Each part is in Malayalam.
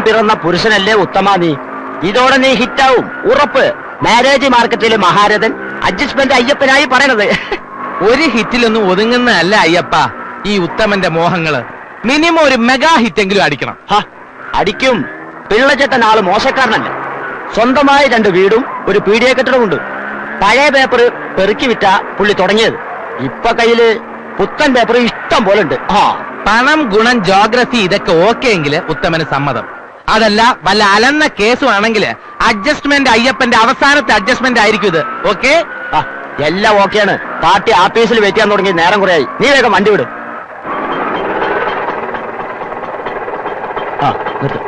പിറന്ന പുരുഷനല്ലേ ഉത്തമ നീ. ഇതോടെ നീ ഹിറ്റാവും ഉറപ്പ്. മാരേജ് മാർക്കറ്റിലെ മഹാരഥൻ അഡ്ജസ്റ്റ്മെന്റ് അയ്യപ്പനായി പറയണത്. ഒരു ഹിറ്റിലൊന്നും ഒതുങ്ങുന്നതല്ല അയ്യപ്പ ഈ ഉത്തമന്റെ മോഹങ്ങള്. മിനിമം ഒരു മെഗാ ഹിറ്റെങ്കിലും അടിക്കണം. അടിക്കും. പിള്ളച്ചേട്ടൻ ആള് മോശക്കാരനല്ല. സ്വന്തമായി 2 വീടും ഒരു പീഡിയ കെട്ടിടമുണ്ട്. പഴയ പേപ്പർ പെറുക്കി വിറ്റ പുള്ളി തുടങ്ങിയത്. ഇപ്പൊ കയ്യില് പുത്തൻ പേപ്പർ ഇഷ്ടം പോലെ ഉണ്ട്. പണം, ഗുണം, ജോഗ്രഫി ഇതൊക്കെ ഓക്കെ എങ്കില് ഉത്തമന് സമ്മതം. അതല്ല വല്ല അലന്ന കേസും അഡ്ജസ്റ്റ്മെന്റ് അയ്യപ്പന്റെ അവസാനത്തെ അഡ്ജസ്റ്റ്മെന്റ് ആയിരിക്കും ഇത്. ഓക്കെ? എല്ലാം ഓക്കെയാണ്. പാർട്ടി ആഫീസിൽ വെയിറ്റ് ചെയ്യാൻ തുടങ്ങി നേരം കുറയായി. നീ വേഗം വണ്ടി വിട്.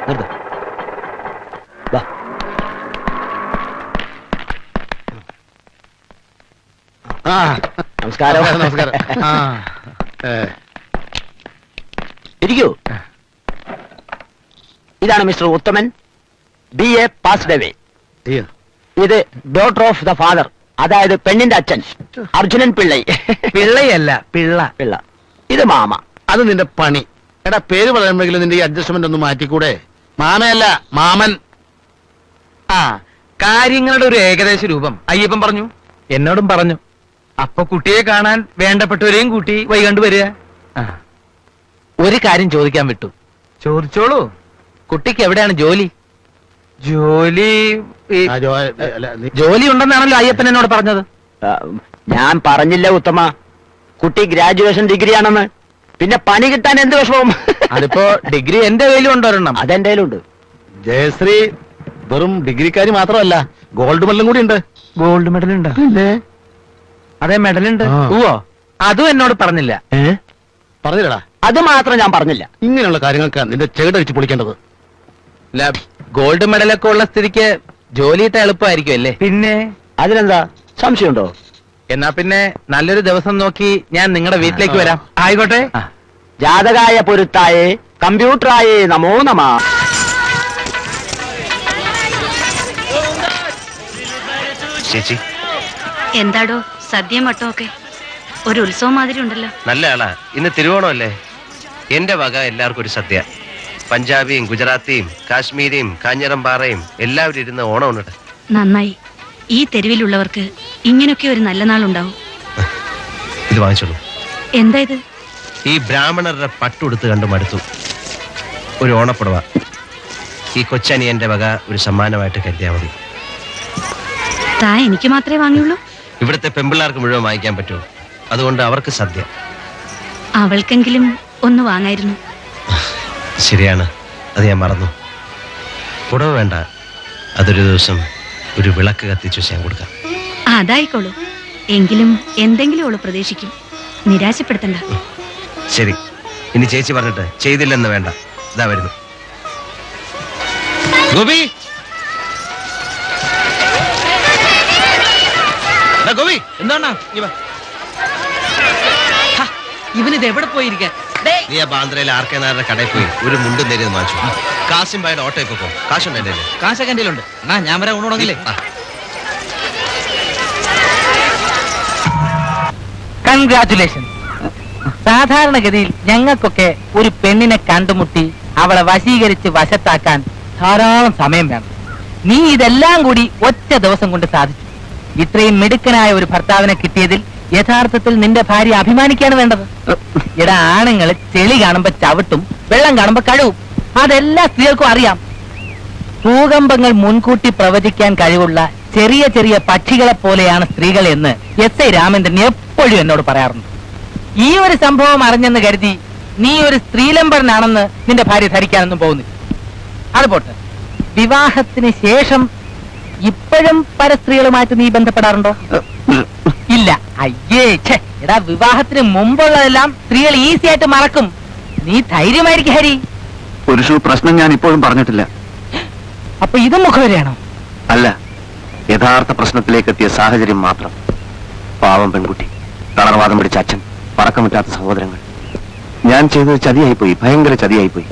നിർത്ത്. നമസ്കാരം. നമസ്കാരം. ഇരിക്കൂ. ഇതാണ് മിസ്റ്റർ ഉത്തമൻ, BA പാസ്ഡ് അവേ. ഇത് ഡോട്ടർ ഓഫ് ദ ഫാദർ, അതായത് പെണ്ണിന്റെ അച്ഛൻ അർജുനൻ പിള്ളൈ. പിള്ളയല്ല, പിള്ള. ഇത് മാമ. അത് നിന്റെ പണി. എടാ, പേര് പറയുമ്പോഴെങ്കിലും നിന്റെ ഈ അഡ്ജസ്റ്റ്മെന്റ് ഒന്ന് മാറ്റിക്കൂടെ? മാമയല്ല, മാമൻ. കാര്യങ്ങളുടെ ഒരു ഏകദേശ രൂപം അയ്യപ്പൻ പറഞ്ഞു, എന്നോടും പറഞ്ഞു. അപ്പൊ കുട്ടിയെ കാണാൻ വേണ്ടപ്പെട്ടവരെയും കൂട്ടി വൈകണ്ട് വരിക. ഒരു കാര്യം ചോദിക്കാൻ വിട്ടു. ചോദിച്ചോളൂ. കുട്ടിക്ക് എവിടെയാണ് ജോലി? ജോലി ഉണ്ടെന്നാണല്ലോ അയ്യപ്പൻ എന്നോട് പറഞ്ഞത്. ഞാൻ പറഞ്ഞില്ല ഉത്തമ, കുട്ടി ഗ്രാജുവേഷൻ ഡിഗ്രി ആണെന്ന്. പിന്നെ പണി കിട്ടാൻ എന്ത് വിഷമവും? അതിപ്പോ ഡിഗ്രി എന്റെ കയ്യിലും ഉണ്ടൊരെണ്ണം. അതെന്റെ കയ്യിലുണ്ട്. ജയശ്രീ വെറും ഡിഗ്രിക്കാരി മാത്രമല്ല, ഗോൾഡ് മെഡലും കൂടി ഉണ്ട്. ഗോൾഡ് മെഡൽ ഉണ്ട്? അതെ, മെഡലുണ്ട്. ഓ, അതും എന്നോട് പറഞ്ഞില്ല. പറഞ്ഞില്ലടാ? അത് മാത്രം ഞാൻ പറഞ്ഞില്ല. ഇങ്ങനെയുള്ള കാര്യങ്ങൾക്ക് നിന്റെ ചെകിടടിച്ച് പൊളിക്കേണ്ടത്. ഗോൾഡ് മെഡലൊക്കെ ഉള്ള സ്ഥിതിക്ക് ജോലിയിട്ട് എളുപ്പമായിരിക്കും അല്ലേ? പിന്നെ അതിനെന്താ സംശയമുണ്ടോ? എന്നാ പിന്നെ നല്ലൊരു ദിവസം നോക്കി ഞാൻ നിങ്ങളുടെ വീട്ടിലേക്ക് വരാം. ആയിക്കോട്ടെ. ജാതകായ പൊരുത്തായേ കമ്പ്യൂട്ടറായേ നമോ നമ. ചേച്ചി, എന്താടോ സദ്യ മട്ടമൊക്കെ ഒരു ഉത്സവം മാതിരി ഉണ്ടല്ലോ. നല്ല ആളാ. ഇന്ന് തിരുവോണമല്ലേ? എന്റെ വക എല്ലാവർക്കും ഒരു സദ്യ. പഞ്ചാബിയും ഗുജറാത്തിയും കാശ്മീരിയും കാഞ്ഞിരംപാറയും എല്ലാവരും ഇരുന്ന് ഓണം ഉണ്ടിട്ട്. നന്നായി. ഈ തെരുവിലുള്ളവർക്ക് ഇങ്ങനൊക്കെ ഒരു നല്ല നാളുണ്ടാവും. ഇത് വാങ്ങിച്ചോളൂ. എന്താ ഇത്? ഈ ബ്രാഹ്മണരുടെ പട്ടുടുത്ത് കണ്ടു മടുത്തു. ഒരു ഓണപ്പുടവ. ഈ കൊച്ചനിയന്റെ വക ഒരു സമ്മാനമായിട്ട് കരുതിയാൽ മതി. താ എനിക്ക് മാത്രമേ വാങ്ങിയുള്ളൂ? ഇവിടുത്തെ പെമ്പിള്ളാർക്ക് മുഴുവൻ വാങ്ങിക്കാൻ പറ്റുമോ? അതുകൊണ്ട് അവർക്ക് സദ്യ. അവൾക്കെങ്കിലും ഒന്ന് വാങ്ങായിരുന്നു. ശരിയാണ്, അത് ഞാൻ മറന്നു. പുടവ വേണ്ട, അതൊരു ദിവസം ഒരു വിളക്ക് കത്തിച്ചു ഞാൻ കൊടുക്കാം. അതായിക്കോളൂ. എങ്കിലും എന്തെങ്കിലും അവള് പ്രതീക്ഷിക്കും. നിരാശപ്പെടുത്തണ്ട. ശരി, ഇനി ചേച്ചി പറഞ്ഞിട്ട് ചെയ്തില്ലെന്ന് വേണ്ട. ഇതാ വരുന്നു. ഗോപി, ഗോപി, എന്താണ് ഇവനിത് എവിടെ പോയിരിക്കാൻ? നീ ആ ബാന്ദ്രയിലെ ആർ കെ നായരുടെ കടയിൽ പോയി ഒരു മുണ്ടും നേരിയത് വാങ്ങിച്ചു. കാസിം ഭായിയുടെ ഓട്ടോ ഇപ്പൊ പോകും. കാശുണ്ട് എന്റെ കയ്യിൽ. കാശൊക്കെ എന്റെ ഉണ്ട്. ഞാൻ വരാൻ ഊണുണ്ടെങ്കിലേ. കൺഗ്രാറ്റുലേഷൻ. സാധാരണഗതിയിൽ ഞങ്ങൾക്കൊക്കെ ഒരു പെണ്ണിനെ കണ്ടുമുട്ടി അവളെ വശീകരിച്ച് വശത്താക്കാൻ ധാരാളം സമയം വേണം. നീ ഇതെല്ലാം കൂടി ഒറ്റ ദിവസം കൊണ്ട് സാധിച്ചു. ഇത്രയും മിടുക്കനായ ഒരു ഭർത്താവിനെ കിട്ടിയതിൽ യഥാർത്ഥത്തിൽ നിന്റെ ഭാര്യ അഭിമാനിക്കാണ് വേണ്ടത്. എടാ, ആണുങ്ങള് ചെളി കാണുമ്പോ ചവിട്ടും, വെള്ളം കാണുമ്പോ കഴുവും. അതെല്ലാ സ്ത്രീകൾക്കും അറിയാം. ഭൂകമ്പങ്ങൾ മുൻകൂട്ടി പ്രവചിക്കാൻ കഴിവുള്ള ചെറിയ ചെറിയ പക്ഷികളെ പോലെയാണ് സ്ത്രീകൾ എന്ന് SI രാമേന്ദ്രൻ എപ്പോഴും എന്നോട് പറയാറുണ്ട്. ഈ ഒരു സംഭവം അറിഞ്ഞെന്ന് കരുതി നീ ഒരു സ്ത്രീലംബരനാണെന്ന് നിന്റെ ഭാര്യ ധരിക്കാനൊന്നും പോകുന്നില്ല. അത് പോട്ടെ, വിവാഹത്തിന് ശേഷം ഇപ്പോഴും പരസ്ത്രീകളുമായിട്ട് നീ ബന്ധപ്പെടാറുണ്ടോ? ഇല്ല. അയ്യേ, എടാ, വിവാഹത്തിന് മുമ്പുള്ളതെല്ലാം സ്ത്രീകൾ ഈസി ആയിട്ട് മറക്കും. നീ ധൈര്യമായിരിക്കും ഹരി. ഒരു പ്രശ്നം ഞാൻ ഇപ്പോഴും പറഞ്ഞിട്ടില്ല. അപ്പൊ ഇത് മുഖവരെയാണോ? അല്ല, യഥാർത്ഥ പ്രശ്നത്തിലേക്ക് എത്തിയ സാഹചര്യം മാത്രം. പാവം പെൺകുട്ടി, തളർവാദം പിടിച്ച അച്ഛൻ, പറക്കമില്ലാത്ത സഹോദരങ്ങൾ. ഞാൻ ചെയ്തത് ചതിയായിപ്പോയി, ഭയങ്കര ചതിയായിപ്പോയി.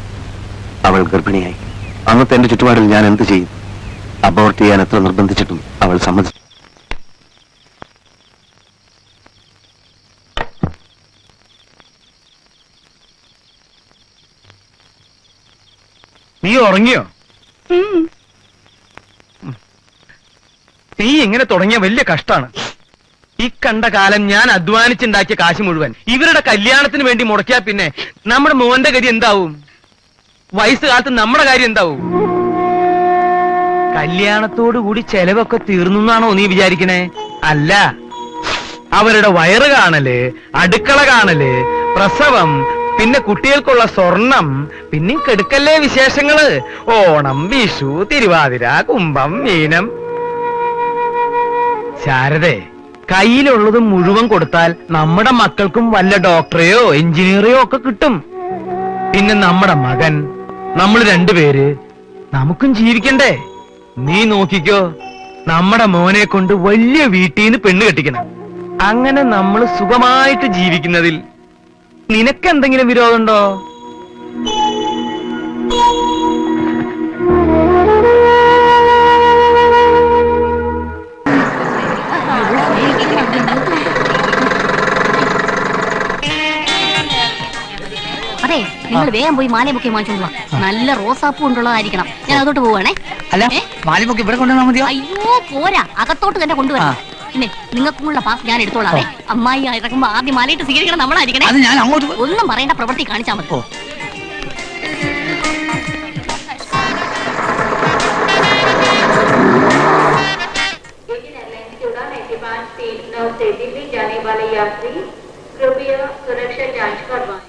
അവൾ ഗർഭിണിയായി. അന്നത്തെ എന്റെ ചുറ്റുപാടിൽ ഞാൻ എന്ത് ചെയ്യും? അബോർട്ട് ചെയ്യാൻ എത്ര നിർബന്ധിച്ചിട്ടും അവൾ സമ്മതിച്ചു. നീ ഉറങ്ങിയോ? നീ ഇങ്ങനെ തുടങ്ങിയ വലിയ കഷ്ടാണ്. ഈ കണ്ട കാലം ഞാൻ അധ്വാനിച്ചുണ്ടാക്കിയ കാശ് മുഴുവൻ ഇവരുടെ കല്യാണത്തിന് വേണ്ടി മുടക്കിയാ പിന്നെ നമ്മുടെ മോന്റെ ഗതി എന്താവും? വയസ്സുകാലത്ത് നമ്മുടെ കാര്യം എന്താവും? കല്യാണത്തോടു കൂടി ചെലവൊക്കെ തീർന്നു എന്നാണോ നീ വിചാരിക്കണേ? അല്ല, അവരുടെ വയറ് കാണല്, അടുക്കള കാണല്, പ്രസവം, പിന്നെ കുട്ടികൾക്കുള്ള സ്വർണം, പിന്നെ കെടുക്കല്ലേ വിശേഷങ്ങള്. ഓണം, വിഷു, തിരുവാതിര, കുംഭം, മീനം. ശാരദേ, കയ്യിലുള്ളത് മുഴുവൻ കൊടുത്താൽ നമ്മുടെ മക്കൾക്കും വല്ല ഡോക്ടറെയോ എഞ്ചിനീയറെയോ ഒക്കെ കിട്ടും. പിന്നെ നമ്മുടെ മകൻ, നമ്മൾ രണ്ടുപേര്, നമുക്കും ജീവിക്കണ്ടേ? നീ നോക്കിക്കോ, നമ്മുടെ മോനെ കൊണ്ട് വലിയ വീട്ടിൽ നിന്ന് പെണ്ണ് കെട്ടിക്കണം. അങ്ങനെ നമ്മൾ സുഖമായിട്ട് ജീവിക്കുന്നതിൽ നിനക്കെന്തെങ്കിലും വിരോധമുണ്ടോ? അതെ, നിങ്ങൾ വേഗം പോയി മാലമുക്കി വാങ്ങിച്ചോണ്ട് വാ. നല്ല റോസാപ്പൂ കൊണ്ടുള്ളതായിരിക്കണം. ഞാൻ അതോട്ട് പോവാണേ. അല്ല, മാലിമുക്ക് ഇവിടെ കൊണ്ടുവന്നാ മതിയോ? അയ്യോ പോരാ, അകത്തോട്ട് തന്നെ കൊണ്ടുവരാം. പിന്നെ നിങ്ങൾക്കുള്ള പാസ് ഞാൻ എടുത്തോളാവേ. അമ്മായി ഇറങ്ങുമ്പോ ആദ്യം മാലയിട്ട് സ്വീകരിക്കണം നമ്മളായിരിക്കണേ. അത് ഞാൻ അങ്ങോട്ട് ഒന്നും പറയേണ്ട, പ്രവൃത്തി കാണിച്ചാൽ മതി. से दिल्ली जाने वाले यात्री कृपया सुरक्षा जांच करवाएं।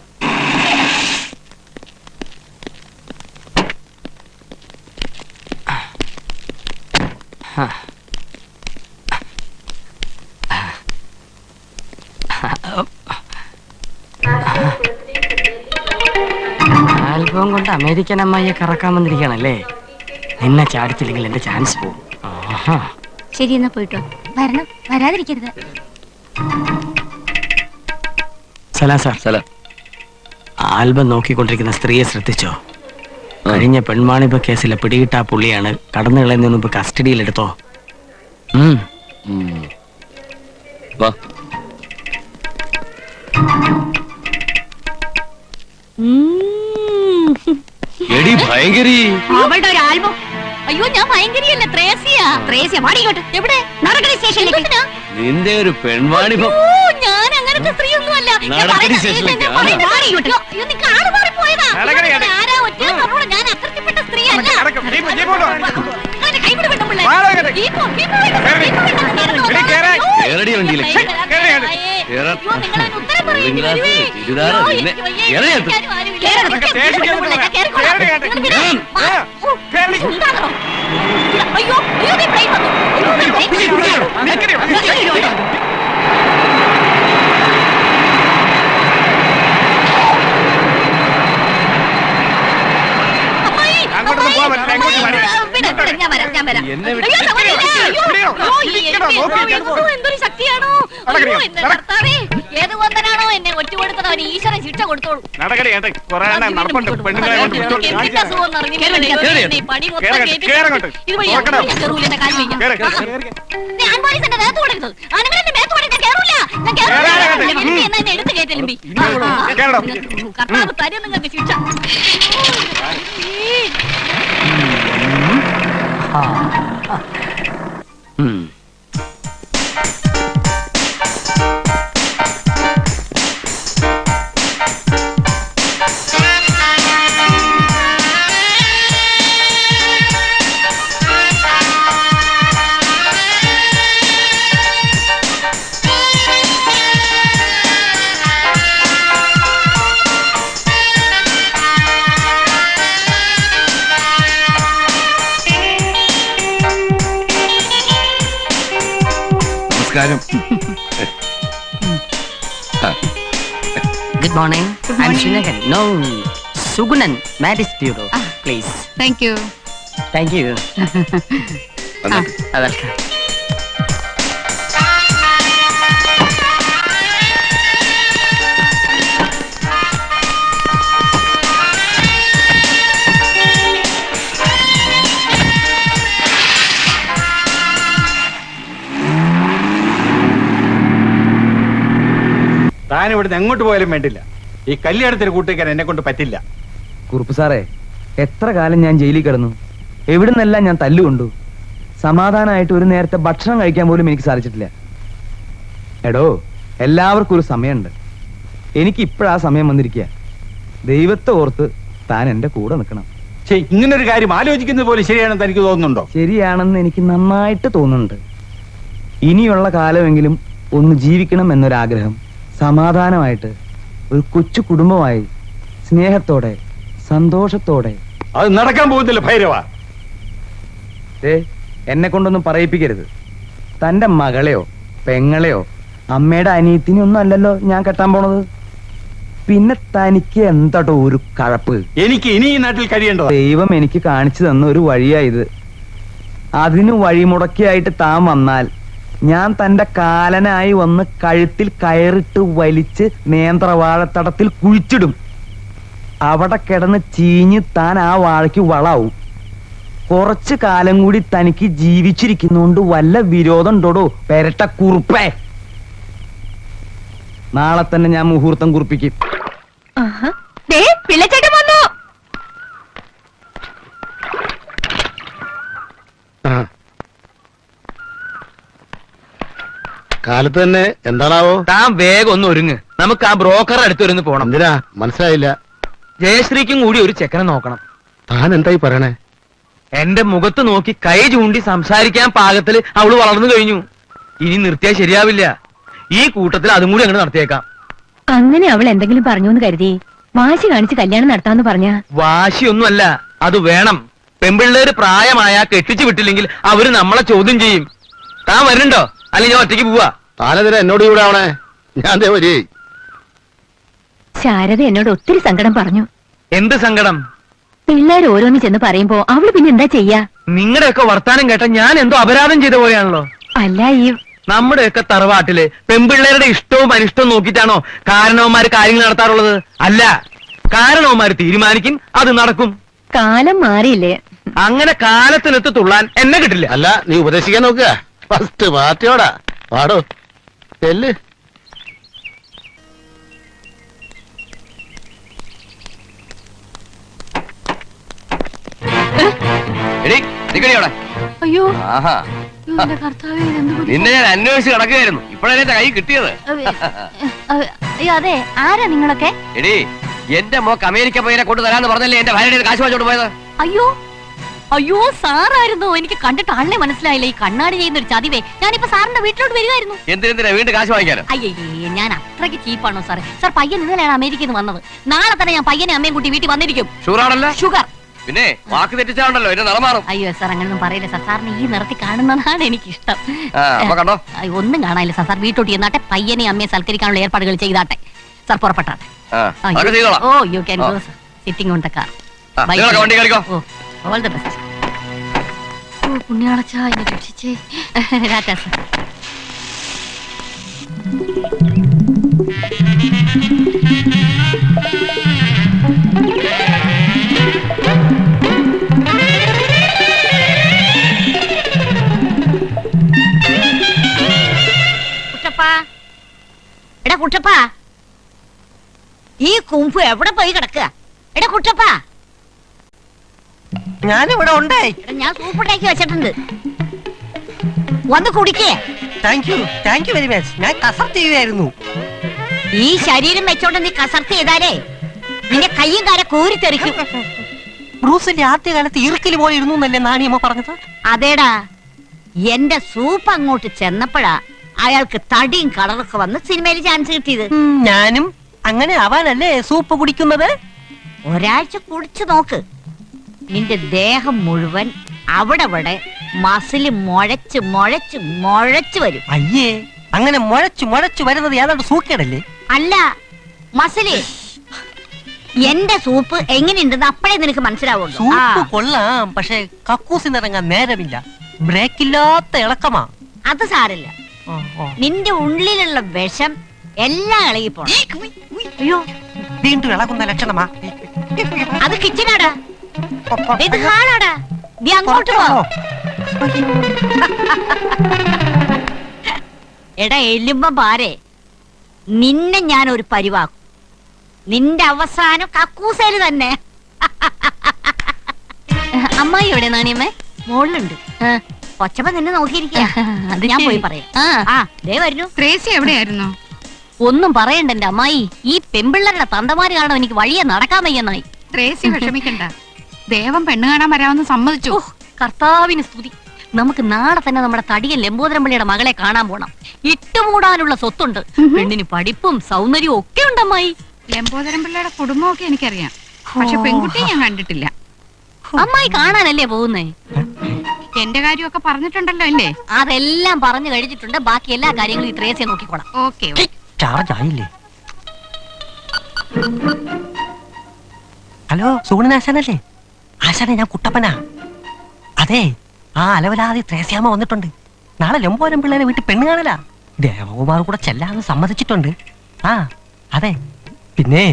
ആൽബം കൊണ്ട് അമേരിക്കൻ അമ്മായിയെ കറക്കാൻ വന്നിരിക്കുകയാണല്ലേ. നിന്നെ ചാടിച്ചില്ലെങ്കിൽ എന്റെ ചാൻസ് പോകും. ശരി, എന്നാ പോയിട്ടോ. വരണം, വരാതിരിക്കരുത്. സലാം സാർ. സലാം. ആൽബം നോക്കിക്കൊണ്ടിരിക്കുന്ന സ്ത്രീയെ ശ്രദ്ധിച്ചോ? കഴിഞ്ഞ പെൺവാണിഭ കേസിലെ പിടികിട്ടാ പുള്ളിയാണ്. കടന്നു കളയുന്നതിന് മുമ്പ് കസ്റ്റഡിയിലെടുത്തോ. അവളുടെ ഒരു ആൽബം. അയ്യോ, ഞാൻ ഭയങ്കരിയല്ല, ത്രേസ്യ. ത്രേസ്യ വാടിക്കോട്ടെ. എവിടെ? നടക്കടി സ്റ്റേഷനിലേക്ക്. നിന്റെ ഒരു പെൺവാണിഭം. ഞാൻ അങ്ങനത്തെ സ്ത്രീയൊന്നുമല്ല. നടക്കടി സ്റ്റേഷനിലേക്ക്. ഞാൻ അകൃത്യപ്പെട്ട സ്ത്രീയല്ല. എന്തൊരു ശക്തിയാണോ! ഏത് വന്തനാണോ എന്നെ ഒറ്റുകൊടുത്തത് അവന് ഈശ്വരൻ ശിക്ഷ കൊടുത്തോളൂ. എടുത്ത് കയറ്റലുമ്പി കർത്താവ് തരും നിങ്ങൾക്ക് ശിക്ഷ. Good morning. I'm Srinagar. No, Sugunan, Marriage Bureau. Please. Thank you. Thank you. Welcome. താൻ ഇവിടുന്ന് എങ്ങോട്ട് പോയാലും വേണ്ടില്ല. ഈ കല്യാണത്തിന് കൂട്ടിക്കാൻ എന്നെ കൊണ്ട് പറ്റില്ല. കുറുപ്പ് സാറേ, എത്ര കാലം ഞാൻ ജയിലിൽ കിടന്നു. എവിടുന്നെല്ലാം ഞാൻ തല്ലുകൊണ്ടു. സമാധാനമായിട്ട് ഒരു നേരത്തെ ഭക്ഷണം കഴിക്കാൻ പോലും എനിക്ക് സാധിച്ചിട്ടില്ല. എടോ, എല്ലാവർക്കും ഒരു സമയമുണ്ട്. എനിക്ക് ഇപ്പോഴാ സമയം വന്നിരിക്കുക. ദൈവത്തെ ഓർത്ത് താൻ എന്റെ കൂടെ നിൽക്കണം. ഇങ്ങനൊരു കാര്യം ആലോചിക്കുന്നത് പോലെ ശരിയാണെന്ന് എനിക്ക് തോന്നുന്നുണ്ടോ? ശരിയാണെന്ന് എനിക്ക് നന്നായിട്ട് തോന്നുന്നുണ്ട്. ഇനിയുള്ള കാലമെങ്കിലും ഒന്ന് ജീവിക്കണം എന്നൊരാഗ്രഹം, സമാധാനമായിട്ട് ഒരു കൊച്ചു കുടുംബമായി സ്നേഹത്തോടെ സന്തോഷത്തോടെ. അത് നടക്കാൻ പോകുന്നില്ല ഭൈരവ. എന്നെ കൊണ്ടൊന്നും പറയിപ്പിക്കരുത്. തന്റെ മകളെയോ പെങ്ങളെയോ അമ്മയുടെ അനിയത്തിനൊന്നും അല്ലല്ലോ ഞാൻ കെട്ടാൻ പോണത്. പിന്നെ തനിക്ക് എന്താട്ടോ ഒരു കഴപ്പ്? എനിക്ക് ഇനി ഈ നാട്ടിൽ കഴിയേണ്ടത്. ദൈവം എനിക്ക് കാണിച്ചു തന്ന ഒരു വഴിയായത്. അതിന് വഴിമുടക്കിയായിട്ട് താൻ വന്നാൽ ഞാൻ തന്റെ കാലനായി വന്ന് കഴുത്തിൽ കയറിട്ട് വലിച്ച് നേന്ത്രവാഴത്തടത്തിൽ കുഴിച്ചിടും. അവിടെ കിടന്ന് ചീഞ്ഞ് താൻ ആ വാഴയ്ക്ക് വളാവും. കുറച്ചു കാലം കൂടി തനിക്ക് ജീവിച്ചിരിക്കുന്നോണ്ട് വല്ല വിരോധം ഉണ്ടോടോ പെരട്ട കുറുപ്പേ? നാളെ തന്നെ ഞാൻ മുഹൂർത്തം കുറിപ്പിക്കും. പിള്ളച്ചേട്ടൻ വന്നു. കാലത്ത് തന്നെ എന്താണാവോ? താൻ വേഗം ഒന്ന് ഒരുങ്ങ്. നമുക്ക് ആ ബ്രോക്കറുടെ അടുത്തൊരുന്ന് പോണം. എന്തിനാ? മനസ്സിലായില്ല. ജയശ്രീക്കും കൂടി ഒരു ചെക്കനെ നോക്കണം. താൻ എന്തായി പറയണേ? എന്റെ മുഖത്ത് നോക്കി കൈ ചൂണ്ടി സംസാരിക്കാൻ പാകത്തില് അവള് വളർന്നു കഴിഞ്ഞു. ഇനി നിർത്തിയാൽ ശരിയാവില്ല. ഈ കൂട്ടത്തിൽ അതും കൂടി അങ്ങനെ നടത്തിയേക്കാം. അങ്ങനെ അവൾ എന്തെങ്കിലും പറഞ്ഞു എന്ന് കരുതി വാശി കാണിച്ച് കല്യാണം നടത്താന്ന് പറഞ്ഞ? വാശിയൊന്നുമല്ല, അത് വേണം. പെമ്പിള്ളേര് പ്രായമായ കെട്ടിച്ചു വിട്ടില്ലെങ്കിൽ അവര് നമ്മളെ ചോദ്യം ചെയ്യും. താൻ വരുന്നുണ്ടോ? അല്ലെങ്കിൽ ഞാൻ ഒറ്റയ്ക്ക് പോവാ. താനെതിരെ എന്നോട് കൂടെ ആവണേ? ഞാൻ ദേ വരി. ശാരദ എന്നോട് ഒത്തിരി സങ്കടം പറഞ്ഞു. എന്ത് സങ്കടം? പിള്ളേർ ഓരോന്ന് ചെന്ന് പറയുമ്പോ അവള് പിന്നെ എന്താ ചെയ്യാ? നിങ്ങളുടെയൊക്കെ വർത്താനം കേട്ട ഞാൻ എന്തോ അപരാധം ചെയ്ത പോലെയാണല്ലോ. അല്ല, ഈ നമ്മുടെയൊക്കെ തറവാട്ടില് പെമ്പിള്ളേരുടെ ഇഷ്ടവും അനിഷ്ടവും നോക്കിയിട്ടാണോ കാരണവന്മാര് കാര്യങ്ങൾ നടത്താറുള്ളത്? അല്ല, കാരണവന്മാര് തീരുമാനിക്കും, അത് നടക്കും. കാലം മാറിയില്ലേ? അങ്ങനെ കാലത്തിനൊത്ത് തുള്ളാൻ എന്നെ കിട്ടില്ല. അല്ല, നീ ഉപദേശിക്കാൻ നോക്കുക. ഫസ്റ്റ് പാർട്ടിയോടാ പാടോ ചെല്ല്. അയ്യോ, ആഹാ, എന്റെ കർത്താവേ, ഇതെന്ത് ബുദ്ധി. നിന്നെ ഞാൻ അന്വേഷിച്ച് കിടക്കുകയായിരുന്നു. ഇപ്പോഴല്ലേ കൈ കിട്ടിയത്. അയ്യോ, അതെ, ആരാ നിങ്ങളൊക്കെ? എടി, എന്റെ മോക്ക് അമേരിക്ക പോയതിനെ കൊണ്ട് തരാന്ന് പറഞ്ഞല്ലേ എന്റെ ഭാര്യയുടെ കാശ് വാങ്ങിച്ചോണ്ട് പോയത്. അയ്യോ അയ്യോ, സാറായിരുന്നു. എനിക്ക് കണ്ടിട്ട് ആളിനെ മനസ്സിലായില്ല. ഈ കണ്ണാടി ചെയ്യുന്ന ഒരു ചതിവേ. ഞാനിപ്പോ സാറിന്റെ വീട്ടിലോട്ട് വരികയായിരുന്നു. എന്തിനാ വീണ്ടും കാശ് വാങ്ങിക്കാനോ? അയ്യേ, ഞാൻ അത്രയ്ക്ക് ചീപ്പാണോ സാറേ? സാർ, പയ്യൻ ഇന്നലെയാണ് അമേരിക്കയിൽ നിന്ന് വന്നത്. നാളെ തന്നെ ഞാൻ പയ്യനെ അമ്മയും കൂട്ടി വീട്ടിൽ വന്നിരിക്കും. ഷുഗറാണല്ലോ. ഷുഗർ. പിന്നെ വാക്ക് തെറ്റിച്ചാണ്ടല്ലോ എന്നെ നിറമാറും. അയ്യോ സാർ, അങ്ങനൊന്നും പറയില്ല സാർ. സാറിന് ഈ നിറത്തിൽ കാണുന്നതാണ് എനിക്കിഷ്ടം. കണ്ടോ? ഒന്നും കാണാനില്ല സാർ. സാർ വീട്ടോട്ട് ചെന്നാട്ടെ, പയ്യനെ അമ്മയെ സൽക്കരിക്കാനുള്ള ഏർപ്പാടുകൾ ചെയ്താട്ടെ. സാർ പുറപ്പെട്ടാട്ടെ. Oh, you can go sir. Sitting on the car. വണ്ടി കളിക്കോ. All the best. ഓ പുണ്യാളച്ചാ, എന്നെ രക്ഷിച്ചേ. രാറ്റാ സാർ. കുട്ടപ്പാ, എടാ കുട്ടപ്പാ, ഈ കുമ്പ് എവിടെ പോയി കിടക്കുക? എടാ കുട്ടപ്പാ, ഞാനിവിടെ ഉണ്ടേ. ഞാൻ സൂപ്പിട്ടാക്കി വെച്ചിട്ടുണ്ട്, വന്ന് കുടിക്കേ. Thank you very much. ഞാൻ കസർത്ത് ചെയ്യുകയായിരുന്നു. ഈ ശരീരം വെച്ചോണ്ട് നീ കസർത്ത് ചെയ്താലേ നിന്റെ കയ്യും കാല കോരിത്തെറിക്കും. ബ്രൂസിന്റെ ആദ്യകാലത്ത് ഇറുക്കിൽ പോലെ ഇരുന്നു എന്നല്ലേ നാണിയമ്മ പറഞ്ഞത്? അതേടാ, എന്റെ സൂപ്പ് അങ്ങോട്ട് ചെന്നപ്പോഴാ അയാൾക്ക് തടിയും കളറൊക്കെ വന്ന് സിനിമയിൽ ചാൻസ് കിട്ടിയത്. ഞാനും അങ്ങനെ ആവാനല്ലേ സൂപ്പ് കുടിക്കുന്നത്. ഒരാഴ്ച കുടിച്ചു നോക്ക്, നിന്റെ ദേഹം മുഴുവൻ അവിടെ മസില് മുഴച്ച് മുഴച്ച് മുഴച്ച് വരും. അയ്യേ, അങ്ങനെ മുഴച്ചു വരുന്നത് ഏതാണ്ട് സൂക്കേടല്ലേ? അല്ല, മസില്. എന്റെ സൂപ്പ് എങ്ങനെയുണ്ടെന്ന് അപ്പോഴേ നിനക്ക് മനസ്സിലാവുള്ളൂ. സൂപ്പ് കൊള്ളാം, പക്ഷെ കക്കൂസിനിറങ്ങാൻ നേരമില്ല. ബ്രേക്കില്ലാത്ത ഇളക്കമാ. അത് സാരില്ല, നിന്റെ ഉള്ളിലുള്ള വിഷം എല്ലാം ഇളകിപ്പോണം. അയ്യോ, വീണ്ടും ഇളകുന്ന ലക്ഷണമാ. അത് കിച്ചനാടാ, ഇത് ഹാളാടാ. നീ അങ്ങോട്ട് പോ. എടാ എല്ലുമ്പ പാരെ, നിന്നെ ഞാൻ ഒരു പരിവാക്കും. നിന്റെ അവസാനം കക്കൂസേല് തന്നെ. അമ്മായി എവിടെ നാണിയമ്മേ? മോളിലുണ്ട്. കൊച്ചമ്മ നിന്നെ നോക്കിയിരിക്കുക. അത് ഞാൻ പോയി പറയാം. ദേ വരുന്നു. ത്രേസി എവിടെയായിരുന്നു? ഒന്നും പറയണ്ട എന്റെ അമ്മായി, ഈ പെമ്പിള്ളരുടെ തന്തമാര് കാരണം എനിക്ക് വഴിയെ നടക്കാൻ വയ്യെന്നായി. ത്രേസി വിഷമിക്കണ്ട, ദേവൻ പെണ്ണ് കാണാൻ വരാമെന്ന് സമ്മതിച്ചു. കർത്താവിന് സ്തുതി. നമുക്ക് നാളെ തന്നെ നമ്മുടെ തടിയൻ ലംബോദരം പിള്ളിയുടെ മകളെ കാണാൻ പോണം. ഇട്ടുമൂടാനുള്ള സ്വത്തുണ്ട്, പെണ്ണിന് പഠിപ്പും സൗന്ദര്യവും ഒക്കെ ഉണ്ട് അമ്മായി. ലംബോദരം പിള്ളയുടെ കുടുംബമൊക്കെ എനിക്കറിയാം, പക്ഷെ പെൺകുട്ടിയെ ഞാൻ കണ്ടിട്ടില്ല. അമ്മായി കാണാനല്ലേ പോകുന്നേ? എന്റെ കാര്യമൊക്കെ പറഞ്ഞിട്ടുണ്ടല്ലോ അല്ലേ? അതെല്ലാം പറഞ്ഞു കഴിഞ്ഞിട്ടുണ്ട്. ബാക്കി എല്ലാ കാര്യങ്ങളും ഈ ത്രേസ്യ നോക്കിക്കോളാം. ഓക്കെ. ചാർജ് ആയില്ലേ? ഹലോ, സുഗുണനാശാനല്ലേ? ആശാനെ, ഞാൻ കുട്ടപ്പനാ. അതെ, ആ അലവലാതി ത്രേസ്യാമ്മ വന്നിട്ടുണ്ട്. നാളെ ലംബോദരം പിള്ളേരെ വീട്ടിൽ പെണ്ണ് കാണല. ദേവകുമാർ കൂടെ ചെല്ലാന്ന് സമ്മതിച്ചിട്ടുണ്ട്. ആ അതെ, പിന്നെ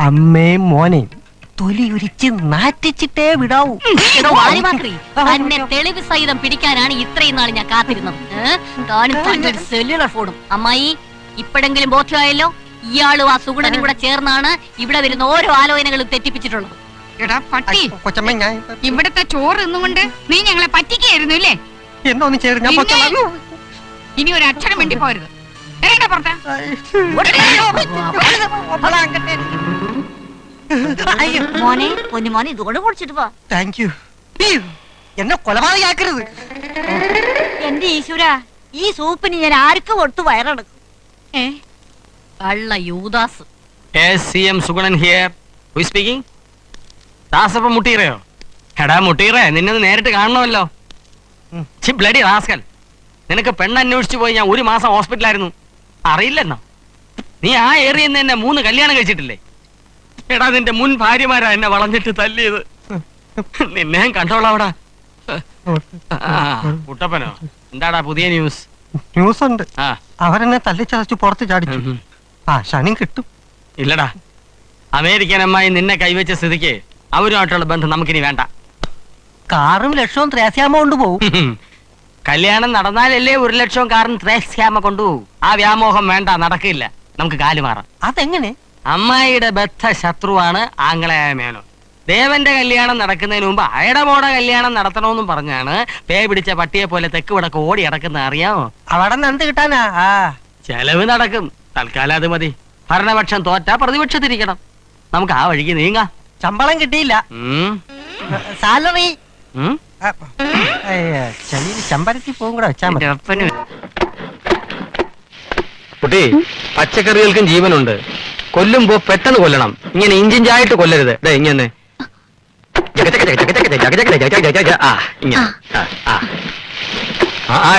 അമ്മയും മോനെയും തൊലി ഉരിച്ച് നാറ്റിച്ചിട്ടേ വിടാവൂ. തന്നെ തെളിവ് സഹിതം പിടിക്കാനാണ് ഇത്രയും നാൾ ഞാൻ കാത്തിരുന്നത്. സെല്ലുലർ ഫോണും. അമ്മായി, ഇപ്പോഴെങ്കിലും ബോധ്യമായല്ലോ? ഇയാളും ആ സുഗുണനും കൂടെ ചേർന്നാണ് ഇവിടെ വരുന്ന ഓരോ ആലോചനകളും തെറ്റിപ്പിച്ചിട്ടുള്ളത്. എടാ പട്ടി, ഇവിടത്തെ ചോറ് ഇന്നുകൊണ്ട് നീ ഞങ്ങളെ പറ്റിക്കായിരുന്നു അല്ലേ? എന്നൊന്നും ചേർന്ന് ഇനി ഒരു അക്ഷരം വേണ്ടി പോരുത്. മോനെ, പൊന്നുമോനെ, ഇതുകൊണ്ട് കുടിച്ചിട്ട് പോ. Thank you. എന്നെ കൊലപാതകയാക്കരുത്. എന്റെ ഈശ്വര, ഈ സൂപ്പിന് ഞാൻ ആർക്ക് കൊടുത്തു വയറടക്കും? കള്ള Judas. Sugunan here. Who speaking? Dasappa മുട്ടീറയോ? എടാ മുട്ടീറേ, നിന്നെ നേരിട്ട് കാണണമല്ലോ. ബ്ലഡി റാസ്കൽ, നിനക്ക് പെണ്ണന്വേഷിച്ചു പോയി ഞാൻ 1 മാസം ഹോസ്പിറ്റലായിരുന്നു. അറിയില്ലെന്നോ? നീ ആ ഏരിയയിൽ നിന്ന് എന്നെ 3 കല്യാണം കഴിച്ചിട്ടില്ലേ? എടാ, നിന്റെ മുൻ ഭാര്യമാരാ എന്നെ വളഞ്ഞിട്ട് തല്ലിയത്. നിന്നെ കണ്ടോളാവടാ. കുട്ടപ്പനോ, എന്താടാ പുതിയ ന്യൂസ്? ന്യൂസ് ഉണ്ട്. അവരെന്നെ തല്ലിച്ചതച്ചു പുറത്ത് ചാടിച്ചു. ആ ശനി കിട്ടും. ഇല്ലടാ, അമേരിക്കൻ അമ്മായി നിന്നെ കൈവച്ച സ്ഥിതിക്ക് അവരുമായിട്ടുള്ള ബന്ധം നമുക്കിനി വേണ്ട. കാറും ലക്ഷവും ത്രേസ്യാമ്മ കൊണ്ടുപോകും. കല്യാണം നടന്നാലല്ലേ 1 ലക്ഷം കാറിന് ത്രേസ്യാമ്മ കൊണ്ടുപോകും. ആ വ്യാമോഹം വേണ്ട, നടക്കില്ല. നമുക്ക് കാല് മാറാം. അതെങ്ങനെ? അമ്മായിയുടെ ബദ്ധ ശത്രുവാണ് ആംഗ്ലയായ മേനോൻ. ദേവന്റെ കല്യാണം നടക്കുന്നതിന് മുമ്പ് അയയുടെ മോടെ കല്യാണം നടത്തണമെന്നും പറഞ്ഞാണ് പേ പിടിച്ച പട്ടിയെ പോലെ തെക്ക് വടക്ക് ഓടി ഇറക്കുന്ന. അറിയാമോ? അവിടെ എന്ത് കിട്ടാനാ? ചെലവ് നടക്കും. തൽക്കാലം അത് മതി. ഭരണപക്ഷം തോറ്റാ പ്രതിപക്ഷത്തിരിക്കണം. നമുക്ക് ആ വഴിക്ക് നീങ്ങാം. ശമ്പളം കിട്ടിയില്ല. സാലറി ചെളിയിൽ ചമ്പരത്തി പോകും കൂടെ വെച്ചാൽ മതി. കുട്ടി, പച്ചക്കറികൾക്കും ജീവനുണ്ട്. കൊല്ലുമ്പോ പെട്ടെന്ന് കൊല്ലണം. ഇങ്ങനെ ഇഞ്ചിഞ്ചായിട്ട് കൊല്ലരുത്. ഇങ്ങനെ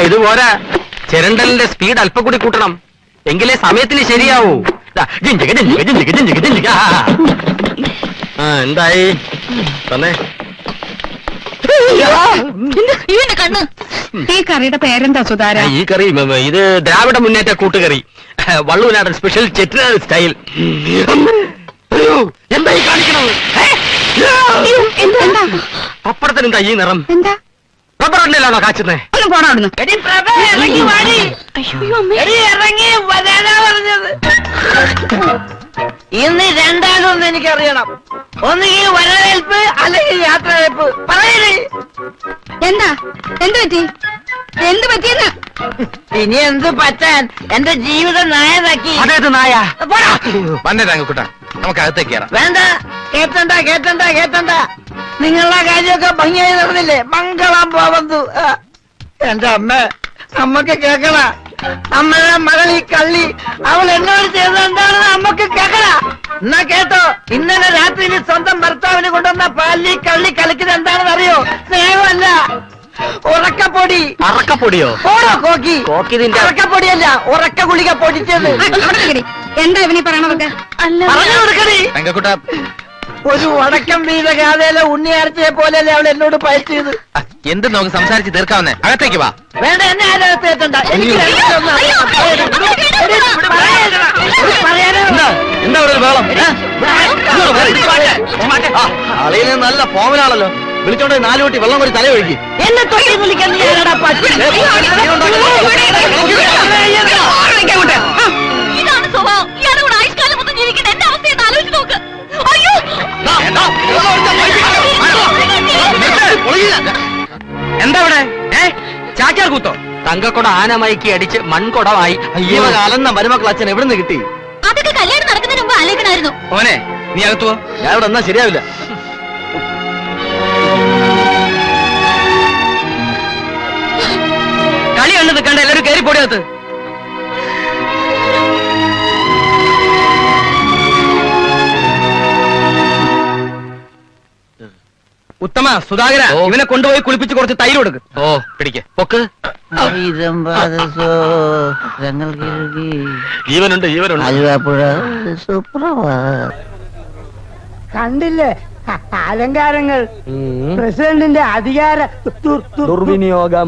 ഇത് പോരാ. ചിരണ്ടലിന്റെ സ്പീഡ് അല്പം കൂടി കൂട്ടണം, എങ്കിലേ സമയത്തിന് ശരിയാവൂ. എന്തായി തന്നെ? ഈ കറിയുടെ പേരെന്താ സുധാര? ഈ കറി ഇത് ദ്രാവിഡ മുന്നേറ്റ കൂട്ടുകറി, വള്ളുവനാടൻ സ്പെഷ്യൽ ചെറ്റിനാട് സ്റ്റൈൽ. അയ്യോ, എന്താ ഈ കാണിക്കണത്? പപ്പടത്തിന് എന്താ ഈ നിറം? റബ്ബർ എണ്ണയിലാണോ കാച്ചുന്നേ? ഇന്ന് രണ്ടാമതൊന്നും എനിക്കറിയണം. ഒന്നുകിൽ വരവേൽപ്പ് അല്ലെങ്കിൽ യാത്രവേൽപ്പ്. പറയണേ, എന്താ എന്ത് പറ്റി? എന്ത് പറ്റിയെന്ന്? ഇനി എന്ത് പറ്റാൻ? എന്റെ ജീവിതം നായനാക്കി. അതേത് നായ? വന്നേരാങ്കുട്ട, നമുക്ക് അകത്തേക്ക് കയറാം. വേണ്ട, കേട്ടണ്ട കേട്ടണ്ട കേട്ടണ്ട. നിങ്ങളുടെ കാര്യമൊക്കെ ഭംഗിയായി നടന്നില്ലേ? മംഗളം പോവന്തു. എന്റെ അമ്മക്ക് കേക്കണ. അമ്മയുടെ മകൾ ഈ കള്ളി, അവൾ എന്നോട് ചെയ്തത് എന്താണെന്ന് അമ്മക്ക് കേക്കണ. എന്നാ കേട്ടോ, ഇന്നലെ രാത്രിയിൽ സ്വന്തം ഭർത്താവിന് കൊണ്ടുവന്ന പാലിൽ കള്ളി കളിക്കുന്നത് എന്താണെന്ന് അറിയോ? സ്നേഹമല്ല, ഉറക്കപ്പൊടി. അറക്കപ്പൊടിയോ? ഓടോ കോക്കി. ഉറക്കപ്പൊടിയല്ല, ഉറക്ക ഗുളിക പൊടിച്ചത്. എന്താ ഇവനീ പറയണതൊക്കെ? പറഞ്ഞു കൊടുക്കണേ. രംഗക്കുട്ട, ഒരു വടക്കം വീത ഗാഥയിലെ ഉണ്ണിയാർച്ചയെ പോലെയല്ലേ അവൾ എന്നോട് പയറ്റിയത്. എന്ത് നമുക്ക് സംസാരിച്ച് തീർക്കാവുന്നേ? അകത്തേക്ക് വാ. വേണ്ട, എന്നെ ആരകത്ത് എത്തണ്ട. എനിക്ക് എന്താ ഒരു വേളം? അളിയിൽ നല്ല ഫോമിലാണല്ലോ. വിളിച്ചോണ്ട് 4 കുട്ടി വെള്ളം ഒരു തലയൊഴുക്കി. എന്നെ തൊട്ടി വിളിക്കാൻ നീ ആരാടാ പറ്റി? ഇതാണ് സ്വഭാവം. ഇയാളുടെ കൂടെ ആയുഷ്കാലം മൊത്തം ജീവിക്കേണ്ട എന്റെ അവസ്ഥയെന്ന് ആലോചിച്ച് നോക്ക്. അയ്യോ, എന്താ ഇവിടെ ചാക്യാർ കൂത്തോ? തങ്കക്കുട ആനമയക്കി അടിച്ച് മൺകുടമായി അലന്ന മരുമക്കൾ അച്ഛൻ എവിടെ നിന്ന് കിട്ടി? അതൊക്കെ കല്യാണം നടക്കുന്നതിന് മുമ്പ് ആലോചിക്കണമായിരുന്നു. ഓനെ നീ അകത്തു പോ. ഞാൻ ഇവിടെ എന്നാ ശരിയാവില്ല. കളി കണ്ടത് കണ്ട എല്ലാവരും കയറി പോടിയകത്ത്. ഉത്തമ സുധാകര, ഇവനെ കൊണ്ടുപോയി കുളിപ്പിച്ച് കുറച്ച് തൈര് കൊടുക്ക്. ഓ പിടിക്ക് പൊക്ക്. ജീവനുണ്ട് ജീവനുണ്ട്. കണ്ടില്ലേ അലങ്കാരങ്ങൾ, പ്രസിഡന്റിന്റെ അധികാര ദുർവിനിയോഗം.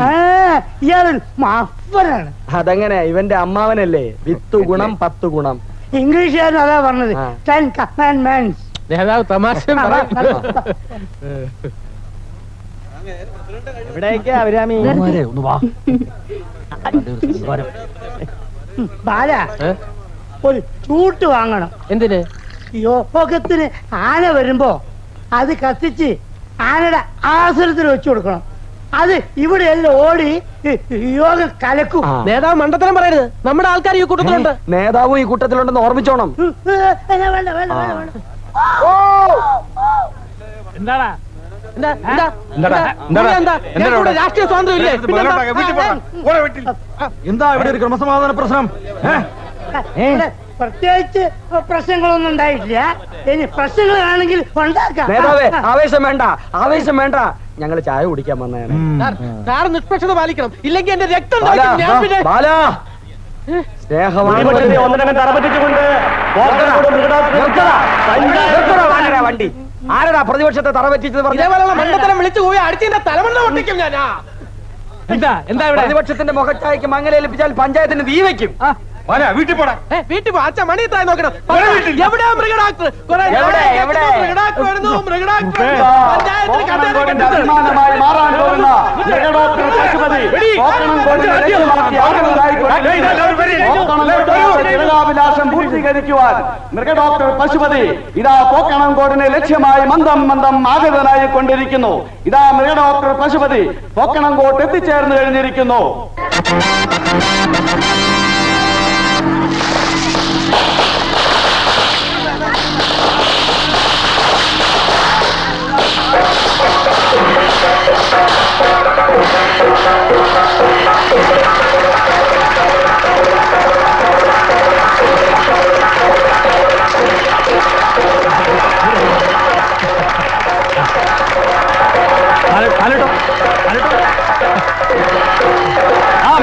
ഇയാൾ മാഫനാണ്. അതങ്ങനെ ഇവന്റെ അമ്മാവനല്ലേ? 10 ഗുണം 10 ഗുണം. ഇംഗ്ലീഷുകാരൻ അതാ പറഞ്ഞത്. 10 commandments. നേതാവ് തമാശ എവിടേക്കാ അഭിരാമി? ബാല, ഒരു ചൂട്ട് വാങ്ങണം. എന്തിന്? യോഗത്തിന് ആന വരുമ്പോ അത് കത്തിച്ച് ആനയുടെ ആസനത്തിൽ വെച്ചു കൊടുക്കണം. അത് ഇവിടെ എല്ലാം ഓടി യോഗം കലക്കും. നേതാവ് മണ്ടത്തരം പറയരുത്. നമ്മുടെ ആൾക്കാർ ഈ കൂട്ടത്തിലുണ്ട്. നേതാവും ഈ കൂട്ടത്തിലുണ്ടെന്ന് ഓർമ്മിച്ചോണം. വേണ്ട വേണ്ട വേണ്ട വേണ്ട. എന്താടാ രാഷ്ട്രീയ സ്വാതന്ത്ര്യം ഇല്ലേ? എന്താ ഇവിടെ ഒരു ക്രമസമാധാന പ്രശ്നം? പ്രത്യേകിച്ച് പ്രശ്നങ്ങളൊന്നും ഉണ്ടായിട്ടില്ല. ഇനി പ്രശ്നങ്ങളാണെങ്കിൽ ഉണ്ടാക്കാം. നേതാവേ, ആവേശം വേണ്ട, ആവേശം വേണ്ട. ഞങ്ങള് ചായ കുടിക്കാൻ വന്നതാണ്. സാർ നിഷ്പക്ഷത പാലിക്കണം, ഇല്ലെങ്കിൽ എന്റെ രക്തം വണ്ടി ആരടാ പ്രതിപക്ഷത്തെ തറപറ്റിച്ചത്? മണ്ടത്തരം വിളിച്ചു പോയി അടിച്ചതിന്റെ തലമണ്ണ പൊട്ടിക്കും ഞാൻ. എന്താ പ്രതിപക്ഷത്തിന്റെ മുഖച്ചായക്ക് മങ്ങലേൽപ്പിച്ചാൽ പഞ്ചായത്തിന് തീ വെക്കും. വീട്ടിൽ പോടാ. വീട്ടിൽ പോ. അച്ഛൻ മണി തായി നോക്കണം. എവിടെയാ മൃഗഡാക്ടർ? അഭിമാനമായി മാറാൻ പോകുന്ന മൃഗഡോക്ടർ പശുപതി ജനകാഭിലാഷം പൂർത്തീകരിക്കുവാൻ മൃഗഡോക്ടർ പശുപതി ഇതാ പോക്കണംകോടിനെ ലക്ഷ്യമായി മന്ദം മന്ദം ആഗതനായി കൊണ്ടിരിക്കുന്നു. ഇതാ മൃഗഡോക്ടർ പശുപതി പോക്കണംകോട്ട് എത്തിച്ചേർന്ന് കഴിഞ്ഞിരിക്കുന്നു.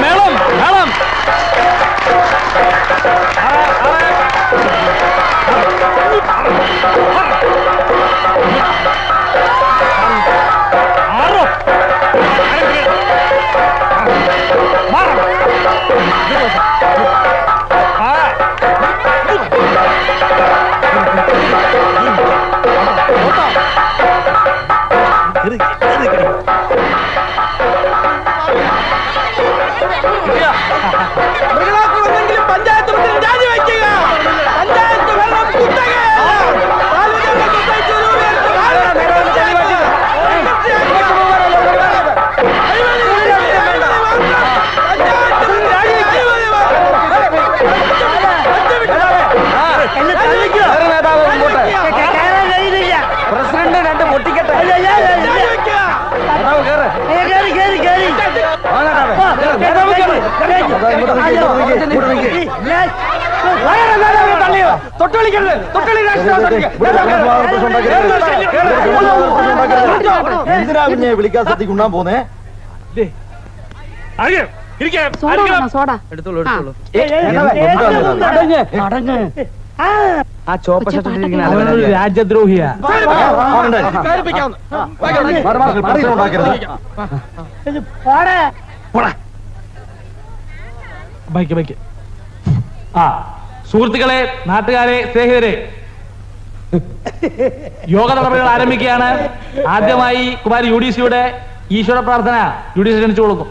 മേളം മേളം പഞ്ചായത്ത് രാജിവെക്കുക. പഞ്ചായത്ത് വെള്ളം പ്രസിഡന്റ് രണ്ട് പൊട്ടിക്കട്ടെ. എന്തിനാ പിന്നെ വിളിക്കാൻ സദ്യക്ക് ഉണ്ടാൻ പോന്നേ? ആ ചോപ്പ ഷർട്ടിലിരിക്കുന്ന രാജ്യദ്രോഹിയാ. സുഹൃത്തുക്കളെ, നാട്ടുകാരെ, സ്നേഹിതരെ, യോഗ നടപടികൾ ആരംഭിക്കുകയാണ്. ആദ്യമായി കുമാരി UDCയുടെ ഈശ്വര പ്രാർത്ഥന UDC ക്ഷണിച്ചു കൊടുക്കും.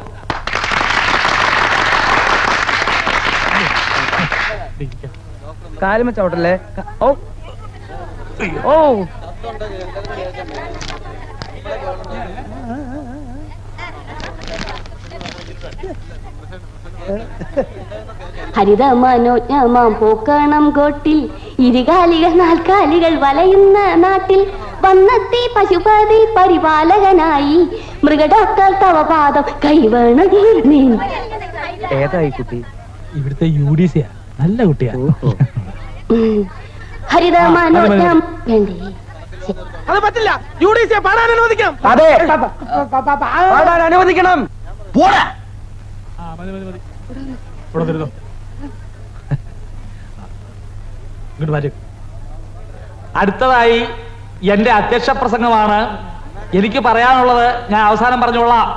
കാലുമ ചവിട്ടല്ലേ? ഓ ഓ ഹരിതമനോജ്ഞമാം പൂക്കണം കോട്ടിൽ ഇരുകാലികൾ നാൽക്കാലികൾ വലയുന്ന നാട്ടിൽ വന്നെത്തി പശുപതി പരിപാലകനായി മൃഗഡോക്ടർ തവപാദം കൈവേണം നീ. ഏതായി കുട്ടി? ഇവിടുത്തെ UDC നല്ല കുട്ടിയാ. ഹരിതമനോജ്ഞം വേണ്ടേ? അത് പറ്റില്ല. UDC പാടാൻ അനുവദിക്കണം. അതെ, പാടാൻ അനുവദിക്കണം. പോടാ. മതി ഇവിടെ തരുന്നോ. ഇങ്ങോട്ട് മാറ്റി. അടുത്തതായി എന്റെ അധ്യക്ഷ പ്രസംഗമാണ്. എനിക്ക് പറയാനുള്ളത് ഞാൻ അവസാനം പറഞ്ഞോളാം.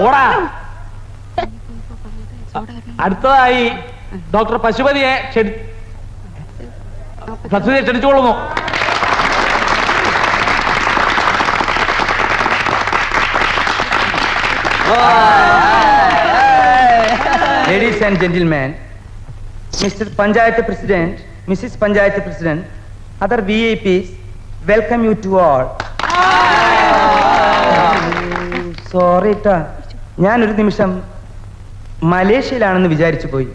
ഓടാ. അടുത്തതായി doctor പശുപതിയെ ക്ഷണിച്ചുകൊള്ളുന്നു. Ladies and gentlemen, Mr. Panchayat President, Mrs. Panchayat President, other VIPs, welcome you to all. Sorry ട്ടാ, ഞാനൊരു നിമിഷം മലേഷ്യയിലാണെന്ന് വിചാരിച്ചു പോയി.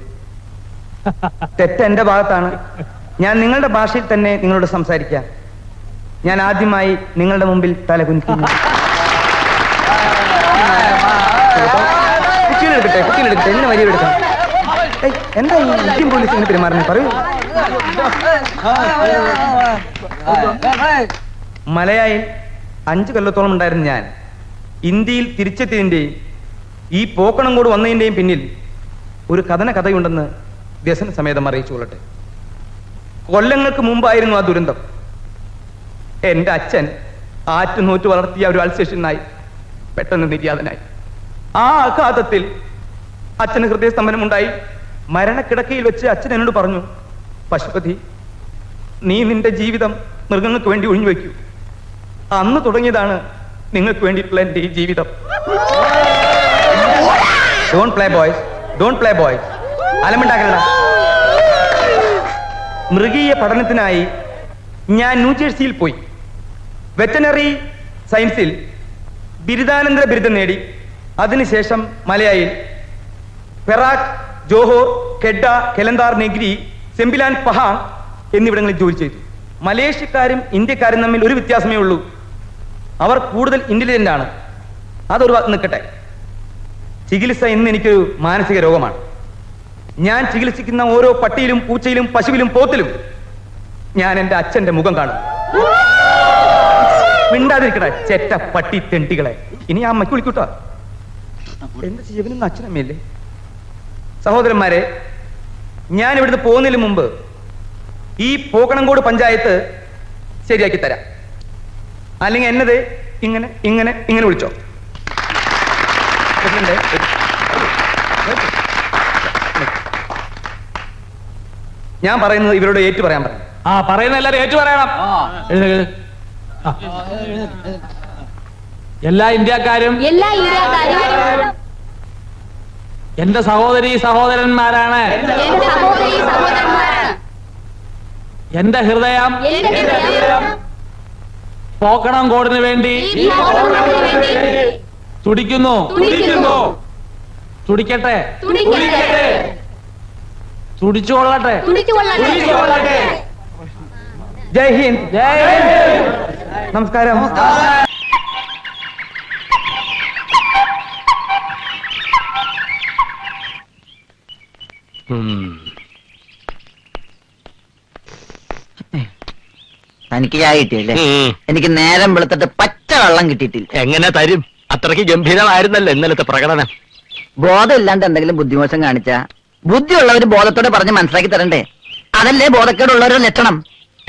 തെറ്റ് എന്റെ ഭാഗത്താണ്. ഞാൻ നിങ്ങളുടെ ഭാഷയിൽ തന്നെ നിങ്ങളോട് സംസാരിക്കാം. ഞാൻ ആദ്യമായി നിങ്ങളുടെ മുമ്പിൽ തലകുനിക്കുന്നു. കുട്ടികളെടുക്കട്ടെ, എന്നെ വരിയെടുക്കാം. എന്താ ഈ ഇന്ത്യൻ പോലീസ് ഇങ്ങനെ പെരുമാറുന്നത്? പറയൂ. മലയായിൽ 5 കൊല്ലത്തോളം ഉണ്ടായിരുന്ന ഞാൻ ഇന്ത്യയിൽ തിരിച്ചെത്തിയതിന്റെയും ഈ പോക്കണം കൂടെ വന്നതിന്റെയും പിന്നിൽ ഒരു കഥയുണ്ടെന്ന് വ്യസന സമേതം അറിയിച്ചു കൊള്ളട്ടെ. കൊല്ലങ്ങൾക്ക് മുമ്പായിരുന്നു ആ ദുരന്തം. എന്റെ അച്ഛൻ ആറ്റുനൂറ്റ് വളർത്തിയ ഒരു അൾസേഷനായി പെട്ടെന്ന് നിര്യാതനായി. ആ ആഘാതത്തിൽ അച്ഛന് ഹൃദയസ്തംഭനമുണ്ടായി. മരണക്കിടക്കയിൽ വെച്ച് അച്ഛൻ എന്നോട് പറഞ്ഞു, പശുപതി, നീ നിന്റെ ജീവിതം മൃഗങ്ങൾക്ക് വേണ്ടി ഒഴിഞ്ഞു വയ്ക്കൂ. അന്ന് തുടങ്ങിയതാണ് നിങ്ങൾക്ക് വേണ്ടിയിട്ടുള്ള എന്റെ ഈ ജീവിതം. Don't play boys, don't play boys. അലമുണ്ടാക്കണ്ട. മൃഗീയ പഠനത്തിനായി ഞാൻ ന്യൂജേഴ്സിയിൽ പോയി. വെറ്റനറി സയൻസിൽ ബിരുദാനന്തര ബിരുദം നേടി. അതിനുശേഷം മലയായിൽ Perak, Johor, Kedah, Kelantan, Negri, Sembilan, Pahang എന്നിവിടങ്ങളിൽ ജോലി ചെയ്തു. മലേഷ്യക്കാരും ഇന്ത്യക്കാരും തമ്മിൽ ഒരു വ്യത്യാസമേ ഉള്ളൂ. അവർ കൂടുതൽ ഇന്റലിജന്റ് ആണ്. അതൊരു നിൽക്കട്ടെ. ചികിത്സ ഇന്ന് എനിക്കൊരു മാനസിക രോഗമാണ്. ഞാൻ ചികിത്സിക്കുന്ന ഓരോ പട്ടിയിലും പൂച്ചയിലും പശുവിലും പോത്തിലും ഞാൻ എന്റെ അച്ഛന്റെ മുഖം കാണും. മിണ്ടാതിരിക്കട്ടെ ചെറ്റ പട്ടി തെണ്ടികളെ. ഇനി ആ അമ്മയ്ക്ക് വിളിക്കൂട്ടോ. എന്റെ ജീവനൊന്നും അച്ഛനമ്മയല്ലേ? സഹോദരന്മാരെ, ഞാൻ ഇവിടുന്ന് പോകുന്നതിന് മുമ്പ് ഈ പോക്കണംകോട് പഞ്ചായത്ത് ശരിയാക്കി തരാം. അല്ലെങ്കിൽ എന്നത് ഇങ്ങനെ ഇങ്ങനെ ഇങ്ങനെ വിളിച്ചോ. ഞാൻ പറയുന്നത് ഇവരോട് ഏറ്റു പറയാൻ പറഞ്ഞു. ആ പറയുന്ന എല്ലാരും ഏറ്റു പറയണം. എല്ലാ ഇന്ത്യക്കാരും എന്റെ സഹോദരീ സഹോദരന്മാരാണ്. എന്റെ ഹൃദയം പോക്കണം കോടിന് വേണ്ടി തുടിക്കുന്നു. തുടിക്കട്ടെ, തുടിച്ചുകൊള്ളട്ടെ. ജയ് ഹിന്ദ്. ജയ് ഹിന്ദ്. നമസ്കാരം. തനിക്ക് ചായ കിട്ടിയല്ലേ? എനിക്ക് നേരം വെളുത്തിട്ട് പച്ച വെള്ളം കിട്ടിയിട്ടില്ല. എങ്ങനെ തരും? അത്രയ്ക്ക് ഗംഭീരമായിരുന്നല്ലോ ഇന്നലത്തെ പ്രകടനം. ബോധമില്ലാണ്ട് എന്തെങ്കിലും ബുദ്ധിമോശം കാണിച്ച ബുദ്ധിയുള്ളവര് ബോധത്തോടെ പറഞ്ഞ് മനസ്സിലാക്കി തരണ്ടേ? അതല്ലേ ബോധക്കേടുള്ളവരുടെ ലക്ഷണം.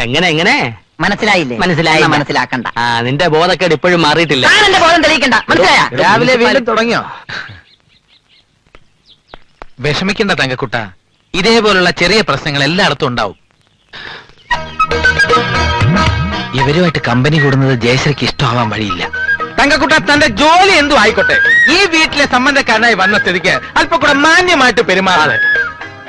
എങ്ങനെ മനസ്സിലായില്ലേ? മനസ്സിലാക്കണ്ട. നിന്റെ ബോധക്കേട് ഇപ്പോഴും മാറിയിട്ടില്ല. എന്റെ ബോധം തെളിയിക്കണ്ട. മനസ്സിലായ? രാവിലെ വീണ്ടും തുടങ്ങിയോ? വിഷമിക്കണ്ട തങ്കക്കുട്ട, ഇതേപോലുള്ള ചെറിയ പ്രശ്നങ്ങൾ എല്ലായിടത്തും ഉണ്ടാവും. ഇവരുമായിട്ട് കമ്പനി കൂടുന്നത് ജയശ്രീക്ക് ഇഷ്ടമാവാൻ വഴിയില്ല. തങ്കക്കുട്ട, തന്റെ ജോലി എന്തു ആയിക്കോട്ടെ, ഈ വീട്ടിലെ സംബന്ധക്കാരനായി വന്ന സ്ഥിതിക്ക് അല്പം കൂടെ മാന്യമായിട്ട് പെരുമാറാതെ.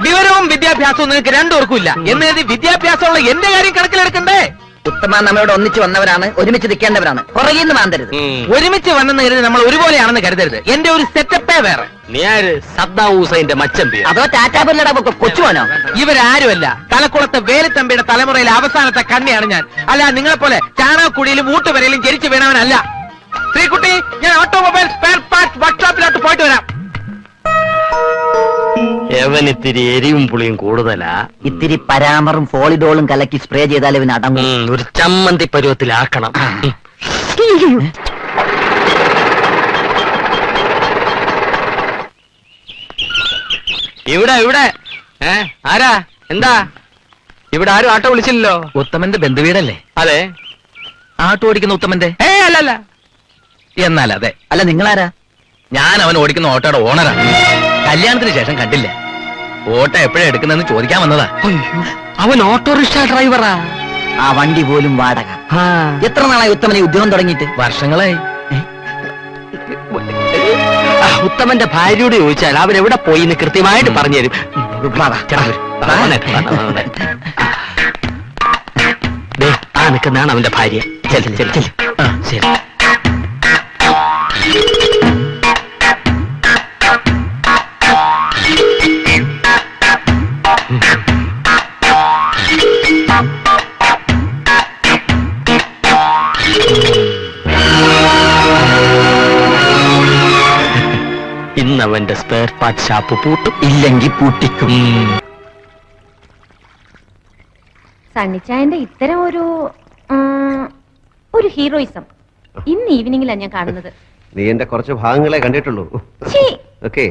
വിവരവും വിദ്യാഭ്യാസവും നിനക്ക് രണ്ടുപേർക്കും ഇല്ല എന്നതി വിദ്യാഭ്യാസമുള്ള എന്റെ കാര്യം കണക്കിലെടുക്കണ്ടേ? ഉത്തമ നമ്മളോട് ഒന്നിച്ച് വന്നവരാണ്, ഒരുമിച്ച് നിൽക്കേണ്ടവരാണ്. പുറകിൽ നിന്ന് മാന്തരുത്. ഒരുമിച്ച് വന്നെന്ന് കരുതി നമ്മൾ ഒരുപോലെയാണെന്ന് കരുതരുത്. എന്റെ ഒരു സെറ്റപ്പേ വേറെ. നീ ആര്? സദ്ദാം ഹുസൈന്റെ മച്ചമ്പി? അതോ ടാറ്റാബില്ലയുടെ കൊച്ചുമോനോ? ഇവരാരുമല്ല, തലക്കുളത്തെ വേലുത്തമ്പിയുടെ തലമുറയിലെ അവസാനത്തെ കണ്ണിയാണ് ഞാൻ. അല്ല നിങ്ങളെ പോലെ ചാണകക്കുടിയിലും ഊട്ടുവരയിലും ജനിച്ചു വീണവനല്ല. ശ്രീകുട്ടി, ഞാൻ ഓട്ടോമൊബൈൽ സ്പെയർ പാർട്സ് വർക്ക്ഷോപ്പിലോട്ട് പോയിട്ട് വരാം. ഇത്തിരി എരിവും പുളിയും കൂടുതലാ. ഇത്തിരി പരാമറും ഫോളിഡോളും കലക്കി സ്പ്രേ ചെയ്താൽ ഇവന് അടങ്ങും. ഒരു ചമ്മന്തി പരുവത്തിലാക്കണം. ഇവിടെ ആരാ? എന്താ ഇവിടെ? ആരും ആട്ടോ വിളിച്ചില്ലല്ലോ. ഉത്തമന്റെ ബന്ധുവീടല്ലേ? അതെ. ആട്ടോ ഓടിക്കുന്ന ഉത്തമന്റെ? അല്ലല്ല. എന്നാൽ അതെ. അല്ല നിങ്ങളാരാ? ഞാൻ അവൻ ഓടിക്കുന്ന ഓട്ടോയുടെ ഓണറാണ്. കല്യാണത്തിന് ശേഷം കണ്ടില്ല. ഓട്ടോ എപ്പോഴാ എടുക്കുന്നതെന്ന് ചോദിക്കാൻ വന്നതാ. അവൻ ഓട്ടോറിക്ഷ ഡ്രൈവറാ. ആ വണ്ടി പോലും വാടക. എത്ര നാളായി ഉത്തമനെ ഉദ്യോഗം തുടങ്ങിയിട്ട്? വർഷങ്ങളായി. ഉത്തമന്റെ ഭാര്യയോട് ചോദിച്ചാൽ അവരെവിടെ പോയി എന്ന് കൃത്യമായിട്ട് പറഞ്ഞുതരും. ആ നിൽക്കുന്നതാണ് അവന്റെ ഭാര്യ. ശരി. ഇന്ന് അവന്റെ സ്പെയർ പാർട്ട് ഷാപ്പ് പൂട്ടും, ഇല്ലെങ്കിൽ പൂട്ടിക്കും. സണ്ണിച്ചായന്റെ ഇത്തരം ഒരു ഹീറോയിസം ഇന്ന് ഈവനിങ്ങിലാണ് ഞാൻ കാണുന്നത്. നീ എന്റെ കുറച്ച് ഭാഗങ്ങളെ കണ്ടിട്ടുള്ളൂ. ഛീ. ഓക്കെ,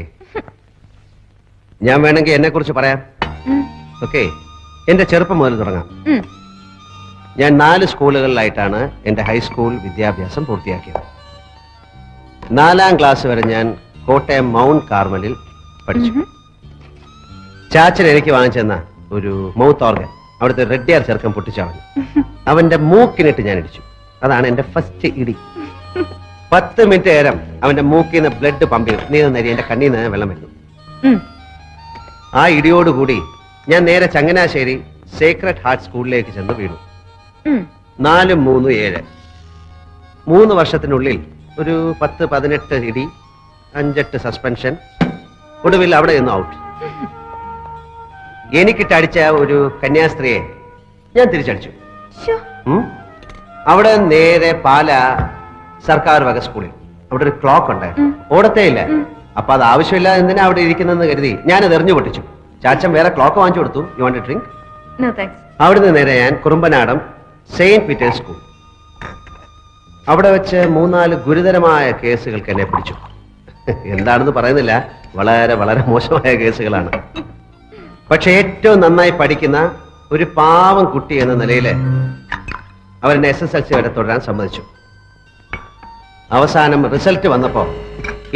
ഞാൻ വേണമെങ്കിൽ എന്നെ കുറിച്ച് പറയാം. ഓക്കെ, എന്റെ ചെറുപ്പം മുതൽ തുടങ്ങാം. ഞാൻ 4 സ്കൂളുകളിലായിട്ടാണ് എന്റെ ഹൈസ്കൂൾ വിദ്യാഭ്യാസം പൂർത്തിയാക്കിയത്. 4ാം ക്ലാസ് വരെ ഞാൻ കോട്ടയം മൗണ്ട് കാർമലിൽ പഠിച്ചു. ചാച്ചൻ എനിക്ക് വാങ്ങിച്ചെന്ന ഒരു മൗത്ത് ഓർഗൻ അവിടുത്തെ റെഡ്ഡിയാർ ചെറുക്കൻ പൊട്ടിച്ചവൻ. അവന്റെ മൂക്കിനിട്ട് ഞാൻ ഇടിച്ചു. അതാണ് എന്റെ ഫസ്റ്റ് ഇടി. 10 മിനിറ്റ് നേരം അവന്റെ മൂക്കിൽ നിന്ന് ബ്ലഡ് പമ്പ് ചെയ്തു. നീ നേരി എന്റെ കണ്ണിൽ നിന്ന് വെള്ളം വരുന്നു. ആ ഇടിയോടുകൂടി ഞാൻ നേരെ ചങ്ങനാശ്ശേരി സേക്രഡ് ഹാർട്ട് സ്കൂളിലേക്ക് ചെന്ന് വീണു. 4, 3, 7 3 വർഷത്തിനുള്ളിൽ ഒരു 10-18 ഇടി, 5-8 സസ്പെൻഷൻ. ഒടുവിൽ അവിടെ നിന്ന് ഔട്ട്. എനിക്കിട്ടടിച്ച ഒരു കന്യാസ്ത്രീയെ ഞാൻ തിരിച്ചടിച്ചു. അവിടെ നേരെ പാല സർക്കാർ വക സ്കൂളിൽ അവിടെ ഒരു ക്ലോക്ക് ഉണ്ടായിരുന്നു. ഓടത്തേ ഇല്ല. അപ്പൊ അത് ആവശ്യമില്ല എന്തിനാ അവിടെ ഇരിക്കുന്നെന്ന് കരുതി ഞാനത് എറിഞ്ഞു പൊട്ടിച്ചു. ചാച്ചൻ വേറെ ക്ലോക്ക് വാങ്ങിച്ചു കൊടുത്തു. You want A drink? അവിടുന്ന് നേരെ ഞാൻ കുറുമ്പനാടം സെയിന്റ് പീറ്റേഴ്സ് സ്കൂൾ. അവിടെ വെച്ച് 3-4 ഗുരുതരമായ കേസുകൾക്ക് എന്നെ പിടിച്ചു. എന്താണെന്ന് പറയുന്നില്ല, വളരെ വളരെ മോശമായ കേസുകളാണ്. പക്ഷെ ഏറ്റവും നന്നായി പഠിക്കുന്ന ഒരു പാവം കുട്ടി എന്ന നിലയിൽ അവരെന്നെ SSLC വരെ തുടരാൻ സമ്മതിച്ചു. അവസാനം റിസൾട്ട് വന്നപ്പോ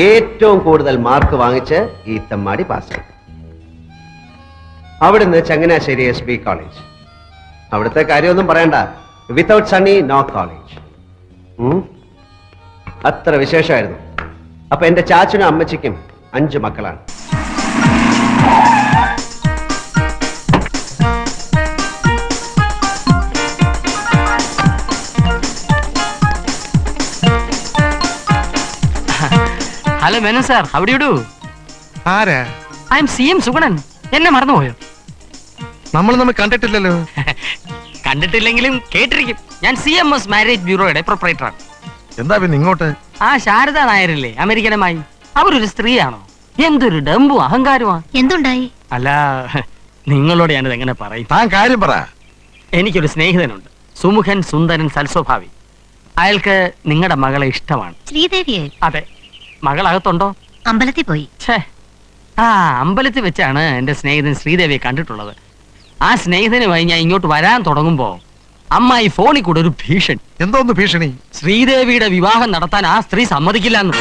ഏറ്റവും കൂടുതൽ മാർക്ക് വാങ്ങിച്ച് ഈ തെമ്മാടി പാസ്സായി. അവിടുന്ന് ചങ്ങനാശ്ശേരി SB കോളേജ്. അവിടുത്തെ കാര്യമൊന്നും പറയണ്ട. Without Sunny no college. അത്ര വിശേഷമായിരുന്നു. അപ്പൊ എന്റെ ചാച്ചനും അമ്മച്ചിക്കും 5 മക്കളാണ്. Hello Menon sir, how do you do? ആരാ? I am CM Sugunan. എന്നെ മറന്നുപോയോ? നമ്മൾ തമ്മിൽ കണ്ടിട്ടില്ലല്ലോ. കണ്ടിട്ടില്ലെങ്കിലും കേട്ടിരിക്കും. ഞാൻ CMS മാരേജ് ബ്യൂറോയുടെ പ്രൊപ്പറേറ്ററാണ്. എന്താ പിന്നെ ഇങ്ങോട്ട്? ആ ശാരദ നായരില്ലേ, അമേരിക്കനുമായി? അവരൊരു സ്ത്രീയാണോ? എന്തൊരു ഡമ്പും അഹങ്കാരമാ. എന്തുണ്ടായി? അല്ല, നിങ്ങളോട് ഞാനിത് എങ്ങനെ പറയും? താൻ കാര്യം പറ. എനിക്കൊരു സ്നേഹിതനുണ്ട്, സുമുഖൻ, സുന്ദരൻ, സൽസ്വഭാവി. അയാൾക്ക് നിങ്ങളുടെ മകളെ ഇഷ്ടമാണ്. ശ്രീദേവിയെ? അതെ. മകളകത്തുണ്ടോ? അമ്പലത്തിൽ പോയി. ആ അമ്പലത്തിൽ വെച്ചാണ് എന്റെ സ്നേഹിതൻ ശ്രീദേവിയെ കണ്ടിട്ടുള്ളത്. ആ സ്നേഹിതനുമായി ഞാൻ ഇങ്ങോട്ട് വരാൻ തുടങ്ങുമ്പോ അമ്മായി ഫോണിൽ കൂടെ ഒരു ഭീഷണി. എന്തോന്ന് ഭീഷണി? ശ്രീദേവിയുടെ വിവാഹം നടത്താൻ ആ സ്ത്രീ സമ്മതിക്കില്ലെന്ന്.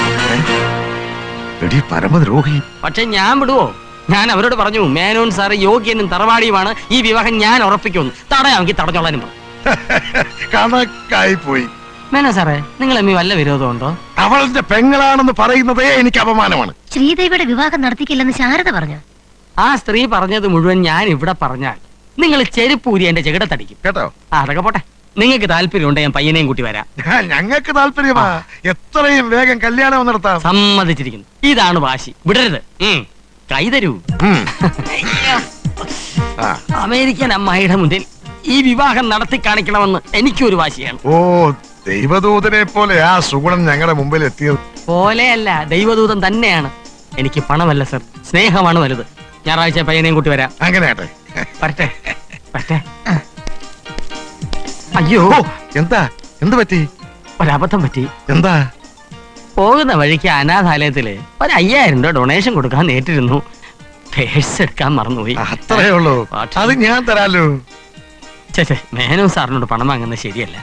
പരമദ്രോഹി. പക്ഷെ ഞാൻ വിടുവോ? ഞാൻ അവരോട് പറഞ്ഞു, മേനോൻ സാറ് യോഗ്യനും തറവാടിയുമാണ്, ഈ വിവാഹം ഞാൻ ഉറപ്പിക്കുമെന്ന്. തടയാമെങ്കിൽ തടഞ്ഞോളാനും കണക്കായി പോയി. മേനോൻ സാറേ, നിങ്ങൾ എമ്മി വല്ല വിരോധമുണ്ടോ? അവളുടെ പെങ്ങളാണെന്ന് പറയുന്നതേ എനിക്ക് അപമാനമാണ്. ശ്രീദേവിയുടെ വിവാഹം നടത്തിക്കില്ലെന്ന് ശാരദ പറഞ്ഞു. ആ സ്ത്രീ പറഞ്ഞത് മുഴുവൻ ഞാൻ ഇവിടെ പറഞ്ഞാൽ നിങ്ങൾ ചെരുപ്പൂരി എന്റെ ചെകിടത്തടിക്കും കേട്ടോ? അതൊക്കെ പോട്ടെ. നിങ്ങൾക്ക് താല്പര്യമുണ്ട് ഞാൻ പയ്യനെയും കൂട്ടി വരാം. ഞങ്ങൾക്ക് താല്പര്യമാ. എത്രയും വേഗം കല്യാണം നടത്താം. സമ്മതിച്ചിരിക്കുന്നു. ഇതാണ് വാശി, വിടരുത്. കൈ തരൂ. അമേരിക്കൻ അമ്മായിയുടെ മുന്നിൽ ഈ വിവാഹം നടത്തി കാണിക്കണമെന്ന് എനിക്കൊരു വാശിയാണ്. ഓ, ദൈവദൂതനെ പോലെ ആ സുഗുണൻ ഞങ്ങളുടെ മുമ്പിൽ എത്തിയത്. പോലെയല്ല, ദൈവദൂതൻ തന്നെയാണ്. എനിക്ക് പണമല്ല സർ, സ്നേഹമാണ് വലുത്. ഞായറാഴ്ച പയ്യനെയും കൂട്ടി വരാം. അങ്ങനെ ആട്ടെ. വരട്ടെ വരട്ടെ. അയ്യോ, എന്താ? എന്ത് പറ്റി? ഒരബദ്ധം പറ്റി. എന്താ? പോകുന്ന വഴിക്ക് അനാഥാലയത്തില് 5000 രൂപ ഡൊണേഷൻ കൊടുക്കാൻ നേരിട്ടിരുന്നു. പേഴ്സ് എടുക്കാൻ മറന്നുപോയി. അത്രേ ഉള്ളൂ. അത് ഞാൻ തരാലോ. മേനോ സാറിനോട് പണം വാങ്ങുന്നത് ശരിയല്ല.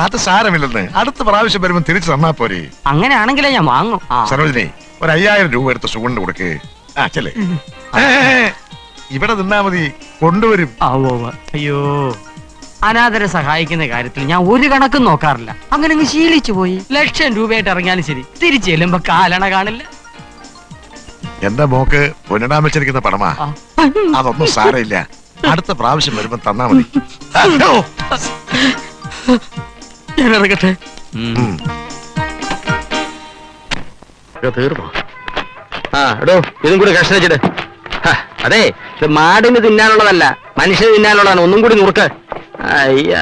അത് സാരമില്ലെന്ന്. അടുത്ത പ്രാവശ്യം വരുമ്പോ തിരിച്ചു തന്നാ പോരെ. അങ്ങനെയാണെങ്കിലേ ഞാൻ വാങ്ങും. സരോജിനി, ഒരു 5000 രൂപ എടുത്ത് സുഗുണിന് കൊടുക്ക്. ചെല്ലേ, ഇവിടെ നിന്നാ മതി, കൊണ്ടുവരും. അയ്യോ, അനാഥരെ സഹായിക്കുന്ന കാര്യത്തിൽ ഞാൻ ഒരു കണക്കും നോക്കാറില്ല. അങ്ങനെ അങ്ങ് ശീലിച്ചു പോയി. 1,00,000 രൂപയായിട്ട് ഇറങ്ങിയാലും ശരി, തിരിച്ചു ചെല്ലുമ്പോ കാലണ കാണില്ല. എന്റെ മോക്ക് പൊന്നിടാൻ വെച്ചിരിക്കുന്ന പണമാ. അതൊന്നും സാരമില്ല, അടുത്ത പ്രാവശ്യം വരുമ്പോ തന്നാ മതി. ഞാൻ ഇറങ്ങട്ടെ. തീർന്നോ? എടോ, ഇതും കൂടി കഷ്ണിച്ചിട്ട്. അതെ, ഇത് മാടിന് തിന്നാനുള്ളതല്ല, മനുഷ്യന് തിന്നാനുള്ളതാണ്. ഒന്നും കൂടി നുറുക്ക്. അയ്യാ,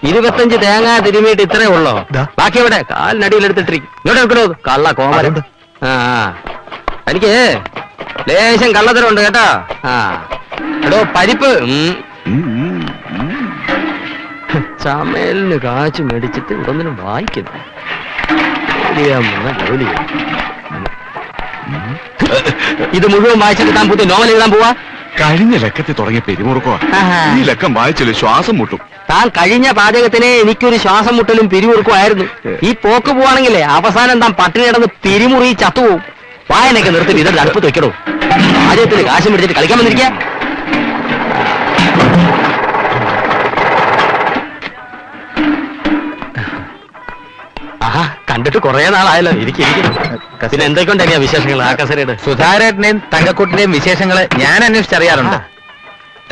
25 തേങ്ങ തിരുമിയിട്ട് ഇത്രേ ഉള്ളോ? ബാക്കി എവിടെ? കാലിനടിയിലെടുത്തിട്ടിരിക്കും. ഇങ്ങോട്ട് വെക്കണോ? കള്ള കോമരം. എനിക്ക് ലേശം കള്ളത്തരമുണ്ട് കേട്ടോ. എടോ, പരിപ്പ് ചമലിന് കാച്ചു മേടിച്ചിട്ട് ഇതൊന്നിനും വായിക്കുന്നു. ഇത് മുഴുവൻ വായിച്ചിട്ട് താൻ പുതിയ നോവൽ എഴുതാൻ പോവാ? കഴിഞ്ഞ ലക്കത്തിൽ തുടങ്ങിയ പിരിമുറുക്കോ, ഈ ലക്കം വായിച്ചില്ല ശ്വാസം മുട്ടും. താൻ കഴിഞ്ഞ പാചകത്തിന് എനിക്കൊരു ശ്വാസം മുട്ടലും പിരിമുറുക്കുമായിരുന്നു. ഈ പോക്ക് പോവാണെങ്കിലേ അവസാനം താൻ പട്ടിണി കിടന്ന് പിരിമുറി ചത്തുപോകും. വായനൊക്കെ നിർത്തി ഇതൊരു അടുപ്പത്ത് വെക്കണോ? പാചകത്തിന് കാശ് മേടിച്ചിട്ട് കളിക്കാൻ വന്നിരിക്കുക. ആഹാ, കണ്ടിട്ട് കുറെ നാളായല്ലോ. ഇരിക്കും. പിന്നെ എന്തൊക്കെയുണ്ടായിരുന്നു വിശേഷങ്ങൾ ആ കസരയുടെ? സുധാരേട്ടനെയും തങ്കക്കുട്ടിന്റെയും വിശേഷങ്ങള് ഞാൻ അന്വേഷിച്ചറിയാറുണ്ട്.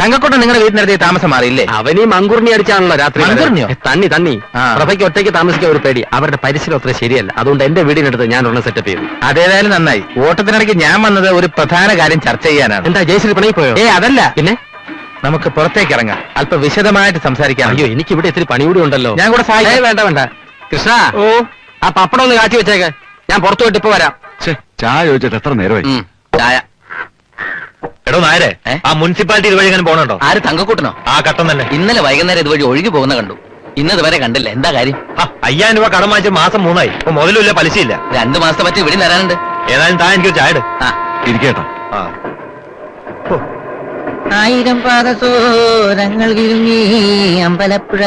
തങ്കക്കുട്ടൻ നിങ്ങളുടെ വീട്ടിനടുത്ത് താമസം മാറിയില്ലേ? അവനീ മങ്കുറിഞ്ഞി അടിച്ചാണല്ലോ രാത്രി. മങ്കുറിഞ്ഞോ? തണ്ണി. പ്രഭയ്ക്ക് ഒറ്റയ്ക്ക് താമസിക്കാൻ ഒരു പേടി. അവരുടെ പരിസരം അത്ര ശരിയല്ല. അതുകൊണ്ട് എന്റെ വീടിനടുത്ത് ഞാൻ ഒന്ന് സെറ്റപ്പ് ചെയ്തു. അതേതായാലും നന്നായി. ഓട്ടത്തിനിടയ്ക്ക് ഞാൻ വന്നത് ഒരു പ്രധാന കാര്യം ചർച്ച ചെയ്യാനാണ്. എന്താ, ജയശ്രീ പിണങ്ങി പോയോ? അതല്ല. പിന്നെ നമുക്ക് പുറത്തേക്ക് ഇറങ്ങാം, അല്പം വിശദമായിട്ട് സംസാരിക്കാം. അയ്യോ, എനിക്ക് ഇവിടെ ഇത്തിരി പണി കൂടി ഉണ്ടല്ലോ. ഞാൻ കൂടെ സഹായിക്കാം. വേണ്ട കൃഷ്ണ, ആ പപ്പടം ഒന്ന് കാച്ചി വെച്ചേക്ക്. ഞാൻ പുറത്തു പോയിട്ട് ഇപ്പൊ വരാം. ചായ ചോദിച്ചിട്ട് എത്ര നേരമായി? ചായ. എടോ നായരെ, ആ മുനിസിപ്പാലിറ്റി ഇതുവഴി എങ്ങനെ പോകണുണ്ടോ? ആര്, തങ്കക്കൂട്ടനോ? ആ കട്ടം തന്നെ. ഇന്നലെ വൈകുന്നേരം ഇതുവഴി ഒഴുകി പോകുന്ന കണ്ടു. ഇന്നതുവരെ കണ്ടില്ല. എന്താ കാര്യം? 5000 രൂപ കടം വാങ്ങിച്ച് മാസം 3 ആയി. ഇപ്പൊ മുതലുമില്ല, പലിശയില്ല. 2 മാസത്തെ പറ്റി ഇവിടെ തരാനുണ്ട്. ഏതായാലും താൻ എനിക്കൊരു ചായ ഇട്. ഇരിക്കേട്ടാ. 1000 പാദസോരങ്ങൾ വിരുങ്ങി അമ്പലപ്പുഴ.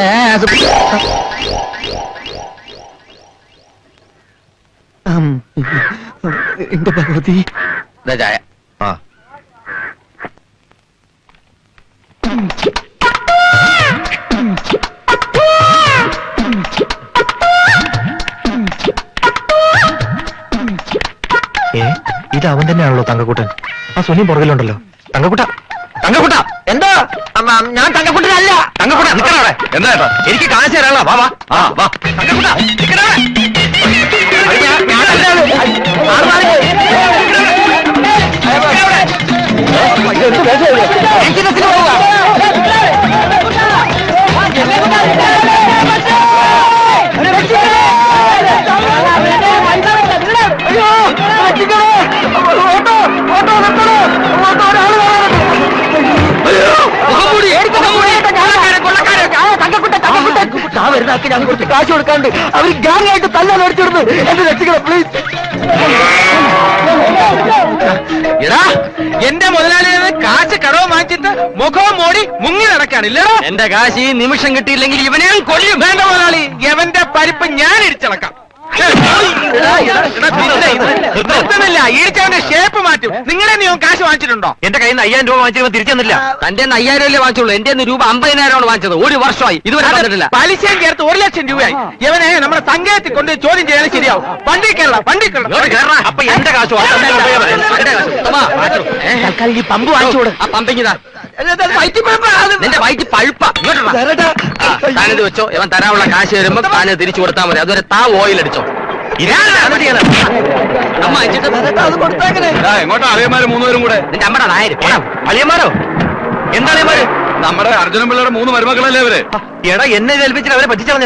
എന്റെ ഭഗവതി. ചായ. ഇത് അവൻ തന്നെയാണല്ലോ തങ്കക്കൂട്ടൻ. ആ സുനി പുറകിലുണ്ടല്ലോ. തങ്കക്കുട്ട എന്താ? ഞാൻ തങ്കക്കുട്ടനല്ല. തങ്കക്കുട്ട നിൽക്കണവിടെ. എന്താ ഏട്ടാ? എനിക്ക് കാശ് തരാനുള്ള. വാ തങ്കക്കുട്ട ഞാൻ കുറച്ച് കാശ് കൊടുക്കാണ്ട് അവർ ഗ്യാങ് ആയിട്ട് തല്ലാൻ ഓടിച്ചിടുന്നു. എന്നെ രക്ഷിക്കണം പ്ലീസ്. എടാ, എന്റെ മുതലാളിയെ കാശ് കടവ് വാങ്ങിച്ചിട്ട് മുഖവും മോടി മുങ്ങി നടക്കാണില്ല. എന്റെ കാശ് ഈ നിമിഷം കിട്ടിയില്ലെങ്കിൽ ഇവനെ കൊല്ലും. വേണ്ട മുതലാളി, എവന്റെ പരിപ്പ് ഞാൻ ഇടിച്ചിളക്കാം. ഇടിച്ചവന്റെ ഷേപ്പ് മാറ്റി. മാറ്റും. നിങ്ങളെ നീ കാശ് വാങ്ങിച്ചിട്ടുണ്ടോ? എന്റെ കയ്യിൽ നിന്ന് 5000 രൂപ വാങ്ങിച്ചപ്പോൾ തിരിച്ചു തന്നില്ല. തന്റെ 5000 വാങ്ങിച്ചുള്ളൂ. എന്റെ രൂപ 50,000 വാങ്ങിച്ചത്. ഒരു വർഷമായി ഇതുവരെ തന്നിട്ടില്ല. പലിശയും ചേർത്ത് 1,00,000 രൂപയായി. ഇവനെ നമ്മുടെ സംഘത്തിൽ കൊണ്ട് ചോദ്യം ചെയ്യാൻ ശരിയാവും. വണ്ടി കയറണം, വണ്ടി കയറണം. അപ്പൊ എന്റെ കാശ് തൽക്കാലം ഈ പമ്പ് വാങ്ങിച്ചോട്. ആ പമ്പിങ്ങിതാ നിന്റെ വയറ്റ് പഴുപ്പ. താനിത് വെച്ചോ. ഇവൻ തരാനുള്ള കാശ് വരുമ്പോ താന് തിരിച്ചു കൊടുത്താൽ മതി. അതുവരെ താ ഓയിൽ അടിച്ചോ. അമ്മ അയച്ചിട്ട് എങ്ങോട്ടാ അളിയന്മാര് 3 പേരും കൂടെ? നിന്റെ അമ്മയുടെ നായര് അളിയന്മാരോ? എന്താ അളിയന്മാര്? നമ്മുടെ അർജുനൻ പിള്ളയുടെ 3 മരുമക്കളല്ലേ ഇവര്? എടാ എന്നെ ഏൽപ്പിച്ചിട്ട് അവരെ പറ്റിച്ചു